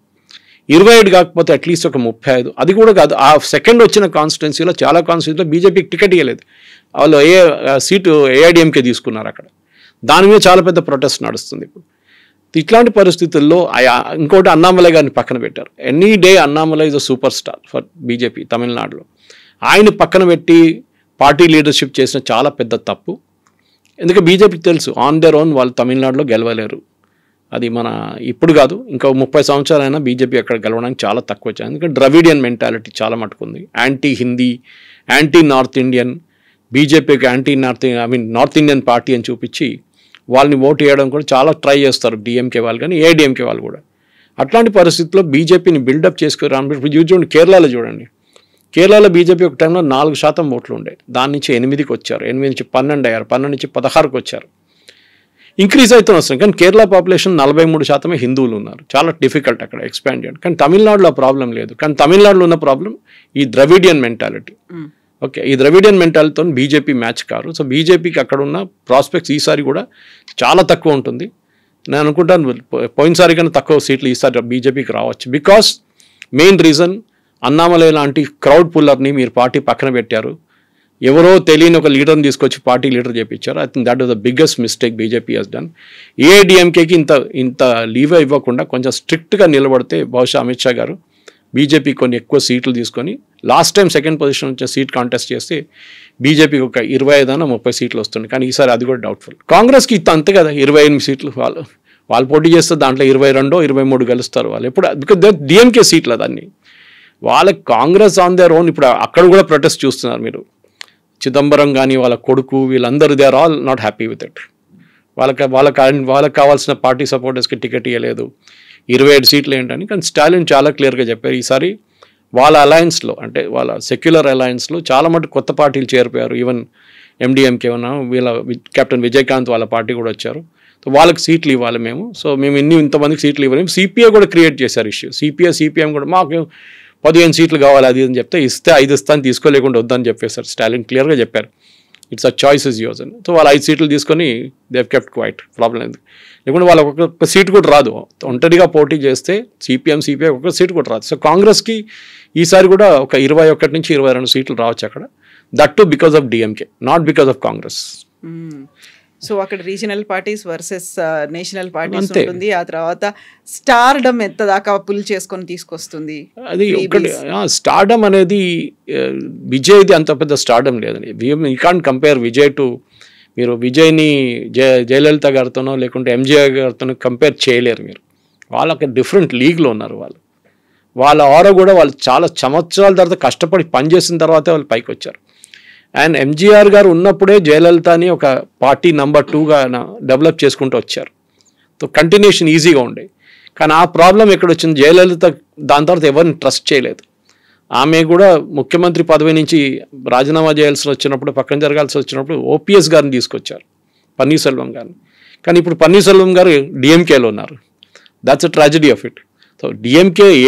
Speaker 3: 27 కాకపోతే అట్లీస్ట్ ఒక 35. అది కూడా కాదు. ఆ 2nd వచ్చిన కాన్స్టిట్యున్సీలో చాలా కాన్స్టిట్యున్సీలో బీజేపీకి టికెట్ ఇవ్వలేదు. వాళ్ళు సీటు ఏఐడిఎంకే తీసుకున్నారు అక్కడ. దాని మీద చాలా పెద్ద ప్రొటెస్ట్ నడుస్తుంది ఇప్పుడు. ఇట్లాంటి పరిస్థితుల్లో ఇంకోటి అన్నామలై గారిని పక్కన పెట్టారు. Any day Annamalai is a super star for BJP తమిళనాడులో. ఆయన పక్కన పెట్టి పార్టీ లీడర్షిప్ చేసిన చాలా పెద్ద తప్పు. ఎందుకంటే బీజేపీకి తెలుసు ఆన్ దేర్ ఓన్ వాళ్ళు తమిళనాడులో గెలవలేరు. అది మన ఇప్పుడు కాదు, ఇంకా 30 సంవత్సరాలైనా బీజేపీ అక్కడ గెలవడానికి చాలా తక్కువ వచ్చాయి. ఎందుకంటే ద్రవిడియన్ మెంటాలిటీ చాలా మటుకుంది. Anti Hindi, anti north Indian, బీజేపీకి నార్త్ ఇండియన్ పార్టీ అని చూపించి వాళ్ళని ఓటు వేయడం కూడా చాలా ట్రై చేస్తారు డిఎంకే వాళ్ళు కానీ ఏఐడిఎంకే వాళ్ళు కూడా. అట్లాంటి పరిస్థితుల్లో బీజేపీని బిల్డప్ చేసుకురాను. చూడండి కేరళలో చూడండి. కేరళలో బీజేపీ ఒక టైంలో 4% ఓట్లు ఉండే, దాని నుంచి 8కి వచ్చారు, 8 నుంచి 12 అయ్యారు, 12 నుంచి 16కి వచ్చారు. ఇంక్రీజ్ అవుతూనే వస్తుంది. కానీ కేరళ పాపులేషన్ 43% హిందువులు ఉన్నారు. చాలా డిఫికల్ట్ అక్కడ ఎక్స్పాండ్ చేయడం. కానీ తమిళనాడులో ప్రాబ్లం లేదు. కానీ తమిళనాడులో ఉన్న ప్రాబ్లం ఈ ద్రవిడియన్ మెంటాలిటీ. ఓకే, ఈ ద్రవిడియన్ మెంటాలిటీతో బీజేపీ మ్యాచ్ కారు. సో బీజేపీకి అక్కడ ఉన్న ప్రాస్పెక్ట్స్ ఈసారి కూడా చాలా తక్కువ ఉంటుంది. నేను అనుకుంటాను పోయినసారి కన్నా తక్కువ సీట్లు ఈసారి బీజేపీకి రావచ్చు. బికాస్ మెయిన్ రీజన్ అన్నామలై లాంటి క్రౌడ్ పుల్లర్ని మీరు పార్టీ పక్కన పెట్టారు. ఎవరో తెలియని ఒక లీడర్ని తీసుకొచ్చి పార్టీ లీడర్ చేయించారు. I think that was the biggest mistake BJP has done. ఏఐడిఎంకేకి ఇంత లీవ్ ఇవ్వకుండా కొంచెం స్ట్రిక్ట్గా నిలబడితే బహుశా అమిత్ షా గారు బీజేపీ కొన్ని ఎక్కువ సీట్లు తీసుకొని లాస్ట్ టైం 2nd పొజిషన్ వచ్చే సీట్ కాంటెస్ట్ చేస్తే బీజేపీకి ఒక 25-30 సీట్లు వస్తుంది. కానీ ఈసారి అది కూడా డౌట్ఫుల్. కాంగ్రెస్కి అంతే కదా, 28 సీట్లు వాళ్ళు పోటీ చేస్తే దాంట్లో 22-23 గెలుస్తారు వాళ్ళు. ఎప్పుడు బికాజ్ డిఎంకే సీట్లు అదన్నీ వాళ్ళకి. కాంగ్రెస్ ఆన్ దేర్ ఓన్ ఇప్పుడు అక్కడ కూడా ప్రొటెస్ట్ చూస్తున్నారు మీరు. చిదంబరం కానీ వాళ్ళ కొడుకు వీళ్ళందరూ they are all not happy with it. వాళ్ళకి కావాల్సిన పార్టీ సపోర్టర్స్కి టికెట్ ఇవ్వలేదు, 27 సీట్లు ఏంటని. కానీ స్టాలిన్ చాలా క్లియర్గా చెప్పారు ఈసారి వాళ్ళ అలయన్స్లో, అంటే వాళ్ళ సెక్యులర్ అలయన్స్లో చాలా మటుకు కొత్త పార్టీలు చేరిపోయారు. ఈవెన్ ఎండిఎంకే ఉన్నా వీళ్ళ కెప్టెన్ విజయకాంత్ వాళ్ళ పార్టీ కూడా వచ్చారు. సో వాళ్ళకి సీట్లు ఇవ్వాలి మేము. సో మేము ఇంతమందికి సీట్లు ఇవ్వలేము. సిపిఐ కూడా క్రియేట్ చేశారు ఇష్యూ. సిపిఎం కూడా మాకు 15 సీట్లు కావాలి అది అని చెప్తే 5 ఇస్తాను తీసుకోలేకుండా వద్దని చెప్పేశారు. స్టాలిన్ క్లియర్గా చెప్పారు it's a choice is yours అని. సో వాళ్ళు 5 సీట్లు తీసుకొని they have kept quiet. Problem లేదు. లేకుంటే వాళ్ళకి ఒక్క సీటు కూడా రాదు. ఒంటరిగా పోటీ చేస్తే సిపిఐ ఒక్క సీటు కూడా రాదు. సో కాంగ్రెస్కి ఈసారి కూడా ఒక 21-22 సీట్లు రావచ్చు అక్కడ. That to because of DMK, not because of Congress.
Speaker 2: So అక్కడ regional parties versus national parties ఉంటుంది. ఆ తర్వాత స్టార్డమ్ ఎంత దాకా పుల్ చేసుకొని తీసుకొస్తుంది.
Speaker 3: అది ఒకటి. స్టార్డమ్ అనేది విజయ్ది అంత పెద్ద స్టార్డమ్ లేదండి. You can't compare Vijay to, మీరు విజయ్ని జయలలిత గారితోనో లేకుంటే ఎంజీఆర్ గారితోనో కంపేర్ చేయలేరు మీరు. వాళ్ళకి డిఫరెంట్ లీగ్లో ఉన్నారు వాళ్ళు. వాళ్ళ ఆరో కూడా వాళ్ళు చాలా సంవత్సరాల తర్వాత కష్టపడి పనిచేసిన తర్వాతే వాళ్ళు పైకి వచ్చారు. అండ్ ఎంజీఆర్ గారు ఉన్నప్పుడే జయలలితని ఒక పార్టీ నెంబర్ 2గా డెవలప్ చేసుకుంటూ వచ్చారు. సో కంటిన్యూషన్ ఈజీగా ఉండే. కానీ ఆ ప్రాబ్లం ఎక్కడ వచ్చింది, జయలలిత దాని తర్వాత ఎవరిని ట్రస్ట్ చేయలేదు. ఆమె కూడా ముఖ్యమంత్రి పదవి నుంచి రాజీనామా చేయాల్సి వచ్చినప్పుడు, పక్కన జరగాల్సి వచ్చినప్పుడు ఓపీఎస్ గారిని తీసుకొచ్చారు, పన్నీర్సెల్వం గారిని. కానీ ఇప్పుడు పన్నీర్సెల్వం గారు డిఎంకేలో ఉన్నారు. That's a tragedy of it. So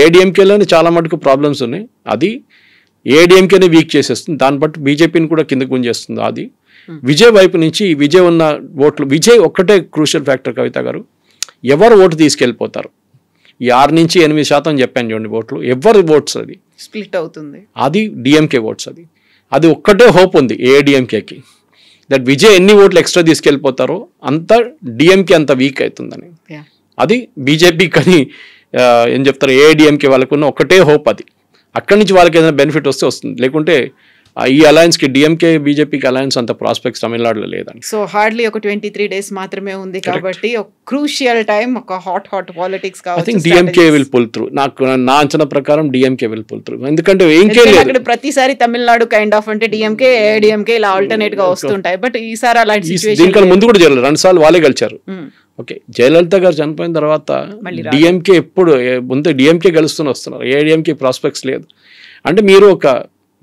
Speaker 3: ఏడిఎంకేలోనే చాలా మటుకు ప్రాబ్లమ్స్ ఉన్నాయి. అది ఏడిఎంకేనే వీక్ చేసేస్తుంది. దాన్ని బట్టి బీజేపీని కూడా కిందకు గుంజేస్తుంది. అది విజయ్ వైపు నుంచి విజయ్ ఉన్న ఓట్లు, విజయ్ ఒక్కటే క్రూషియల్ ఫ్యాక్టర్ కవిత గారు. ఎవరు ఓటు తీసుకెళ్ళిపోతారు, ఈ 6-8% చెప్పాను చూడండి ఓట్లు, ఎవరి ఓట్స్ అది
Speaker 2: స్ప్లిట్ అవుతుంది,
Speaker 3: అది డిఎంకే ఓట్స్. అది ఒక్కటే హోప్ ఉంది ఏఐడిఎంకేకి. దట్ విజయ్ ఎన్ని ఓట్లు ఎక్స్ట్రా తీసుకెళ్ళిపోతారో అంత డిఎంకే అంత వీక్ అవుతుందని. అది బీజేపీ కానీ ఏం చెప్తారు ఏఐడిఎంకే వాళ్ళకున్న ఒకటే హోప్ అది. అక్కడి నుంచి వాళ్ళకి ఏదైనా బెనిఫిట్ వస్తే వస్తుంది, లేకుంటే ఈ అలయన్స్కి డిఎంకే బీజేపీకి అలయన్స్ అంత ప్రాస్పెక్ట్స్ తమిళనాడులో లేదండి.
Speaker 2: సో హార్డ్లీ ఒక 23 days మాత్రమే ఉంది కాబట్టి ఒక క్రూషియల్ టైం, ఒక hot politics
Speaker 3: I think DMK will pull through. నా అంచనా ప్రకారం డిఎంకే విల్ పుల్ త్రూ. ఎందుకంటే
Speaker 2: అక్కడ ప్రతిసారి తమిళనాడు కైండ్ ఆఫ్ అంటే డిఎంకే ఏఐడిఎంకే ఇలా ఆల్టర్నేట్ గా వస్తుంటాయి. బట్ ఈసారి అలాంటి సిచువేషన్
Speaker 3: దీనికన్నా ముందు కూడా జరగలేదు, 2 సార్లు వాళ్ళే గెలిచారు. ఓకే, జయలలిత గారు చనిపోయిన తర్వాత డిఎంకే ఎప్పుడు ముందు డిఎంకే గెలుస్తూనే వస్తున్నారు, ఏఐడిఎంకే ప్రాస్పెక్ట్స్ లేదు. అంటే మీరు ఒక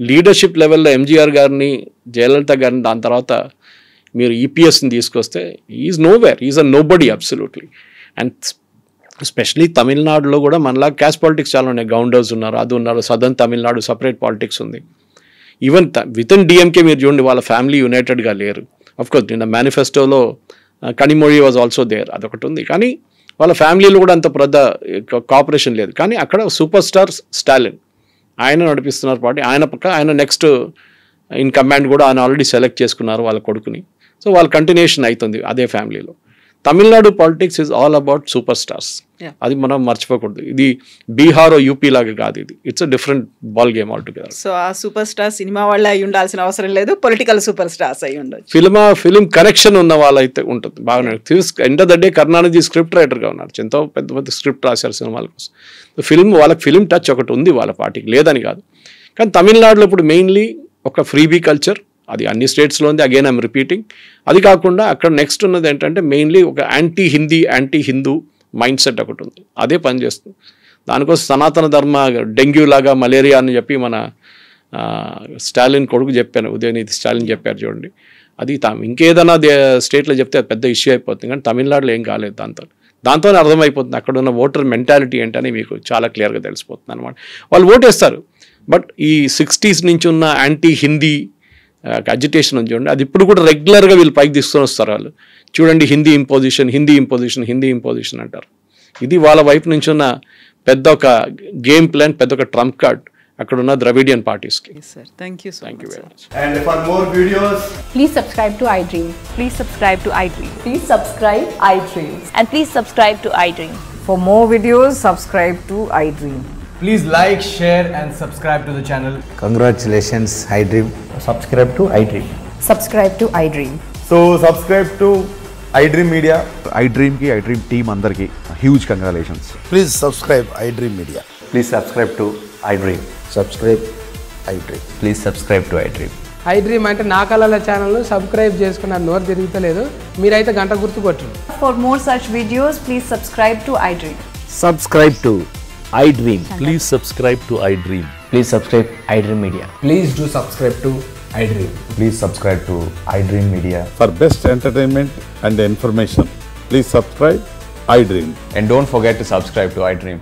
Speaker 3: లీడర్షిప్ లెవెల్లో ఎంజీఆర్ గారిని, జయలలిత గారిని, దాని తర్వాత మీరు ఈపీఎస్ని తీసుకొస్తే is nowhere, is a nobody absolutely. And especially తమిళనాడులో కూడా మనలా క్యాస్ట్ పాలిటిక్స్ చాలా ఉన్నాయి. గౌండర్స్ ఉన్నారు, అది ఉన్నారు. సదర్న్ తమిళనాడు సపరేట్ పాలిటిక్స్ ఉంది. ఈవెన్ విత్ ఇన్ డిఎంకే మీరు చూడండి, వాళ్ళ ఫ్యామిలీ యునైటెడ్గా లేరు. అఫ్కోర్స్ నిన్న మేనిఫెస్టోలో కనిమొഴി వాజ్ ఆల్సో దేర్, అదొకటి ఉంది. కానీ వాళ్ళ ఫ్యామిలీలో కూడా అంత పెద్ద కోఆపరేషన్ లేదు. కానీ అక్కడ సూపర్ స్టార్ స్టాలిన్ ఆయన నడిపిస్తున్నారు పార్టీ. ఆయన నెక్స్ట్ ఇన్ కమాండ్ కూడా ఆయన ఆల్రెడీ సెలెక్ట్ చేసుకున్నారు వాళ్ళ కొడుకుని. సో వాళ్ళ కంటిన్యూషన్ అవుతుంది అదే ఫ్యామిలీలో. Tamil Nadu politics is all about super stars, అది మనం మర్చిపోకూడదు. ఇది బీహార్ యూపీ లాగా కాదు, ఇది it's a different ball game all together.
Speaker 2: So ఆ సూపర్ స్టార్ సినిమా వాళ్ళ అయి ఉండాల్సిన అవసరం లేదు, పొలిటికల్ సూపర్ స్టార్స్ అయి ఉండొచ్చు.
Speaker 3: ఫిలిం కనెక్షన్ ఉన్న వాళ్ళైతే ఉంటుంది బాగా. End of the day Karunanidhi script రైటర్గా ఉన్నారు, ఎంతో పెద్ద పెద్ద స్క్రిప్ట్ రాశారు సినిమాల కోసం. వాళ్ళకి ఫిలిం టచ్ ఒకటి ఉంది వాళ్ళ పార్టీకి, లేదని కాదు. కానీ తమిళనాడులో ఇప్పుడు మెయిన్లీ ఒక ఫ్రీబీ కల్చర్, అది అన్ని స్టేట్స్లో ఉంది. Again I'm repeating. అది కాకుండా అక్కడ నెక్స్ట్ ఉన్నది ఏంటంటే మెయిన్లీ ఒక యాంటీ హిందూ మైండ్ సెట్ ఒకటి ఉంది, అదే పనిచేస్తుంది. దానికోసం సనాతన ధర్మ, డెంగ్యూ లాగా మలేరియా అని చెప్పి మన స్టాలిన్ కొడుకు చెప్పాను, ఉదయనిధి స్టాలిన్ చెప్పారు చూడండి. అది ఇంకేదైనా స్టేట్లో చెప్తే అది పెద్ద ఇష్యూ అయిపోతుంది. కానీ తమిళనాడులో ఏం కాలేదు. దాంతోనే అర్థమైపోతుంది అక్కడ ఉన్న ఓటర్ మెంటాలిటీ ఏంటని మీకు చాలా క్లియర్గా తెలిసిపోతుంది అనమాట. వాళ్ళు ఓటేస్తారు, బట్ ఈ 60s నుంచి ఉన్న యాంటీ హిందీ అజిటేషన్ ఉంది చూడండి, అది ఇప్పుడు కూడా రెగ్యులర్గా వీళ్ళు పైకి తీసుకొని వస్తారు. వాళ్ళు చూడండి హిందీ ఇంపోజిషన్ అంటారు. ఇది వాళ్ళ వైపు నుంచి ఉన్న పెద్ద ఒక గేమ్ ప్లాన్, పెద్ద ఒక ట్రంప్ కార్డ్ అక్కడ ఉన్న ద్రవిడియన్ పార్టీస్కి.
Speaker 2: Thank you
Speaker 3: very much.
Speaker 4: And for more videos,
Speaker 5: please subscribe to iDream.
Speaker 6: Please subscribe to iDream.
Speaker 5: Please subscribe iDream.
Speaker 6: And please subscribe to iDream.
Speaker 7: For more videos, subscribe to iDream.
Speaker 4: please like, share and subscribe to the channel.
Speaker 8: Congratulations, iDream.
Speaker 4: Subscribe to iDream.
Speaker 5: Subscribe to iDream.
Speaker 4: So subscribe to iDream Media.
Speaker 9: iDream ki iDream team andarki huge congratulations.
Speaker 8: Please subscribe iDream Media.
Speaker 10: Please subscribe to iDream.
Speaker 8: Subscribe iDream.
Speaker 10: Please subscribe to iDream.
Speaker 11: iDream అంటే నా కళల ఛానల్ను subscribe చేసుకున్నారు, నోరు తిరుగుతలేదు. మీరైతే గంట గుర్తు కొట్టండి.
Speaker 5: For more such videos, please subscribe to iDream.
Speaker 8: Subscribe to iDream.
Speaker 10: Please subscribe to iDream. Please subscribe iDream Media.
Speaker 4: Please do subscribe to iDream.
Speaker 8: Please subscribe to iDream Media.
Speaker 9: For best entertainment and information, please subscribe iDream.
Speaker 10: And don't forget to subscribe to iDream.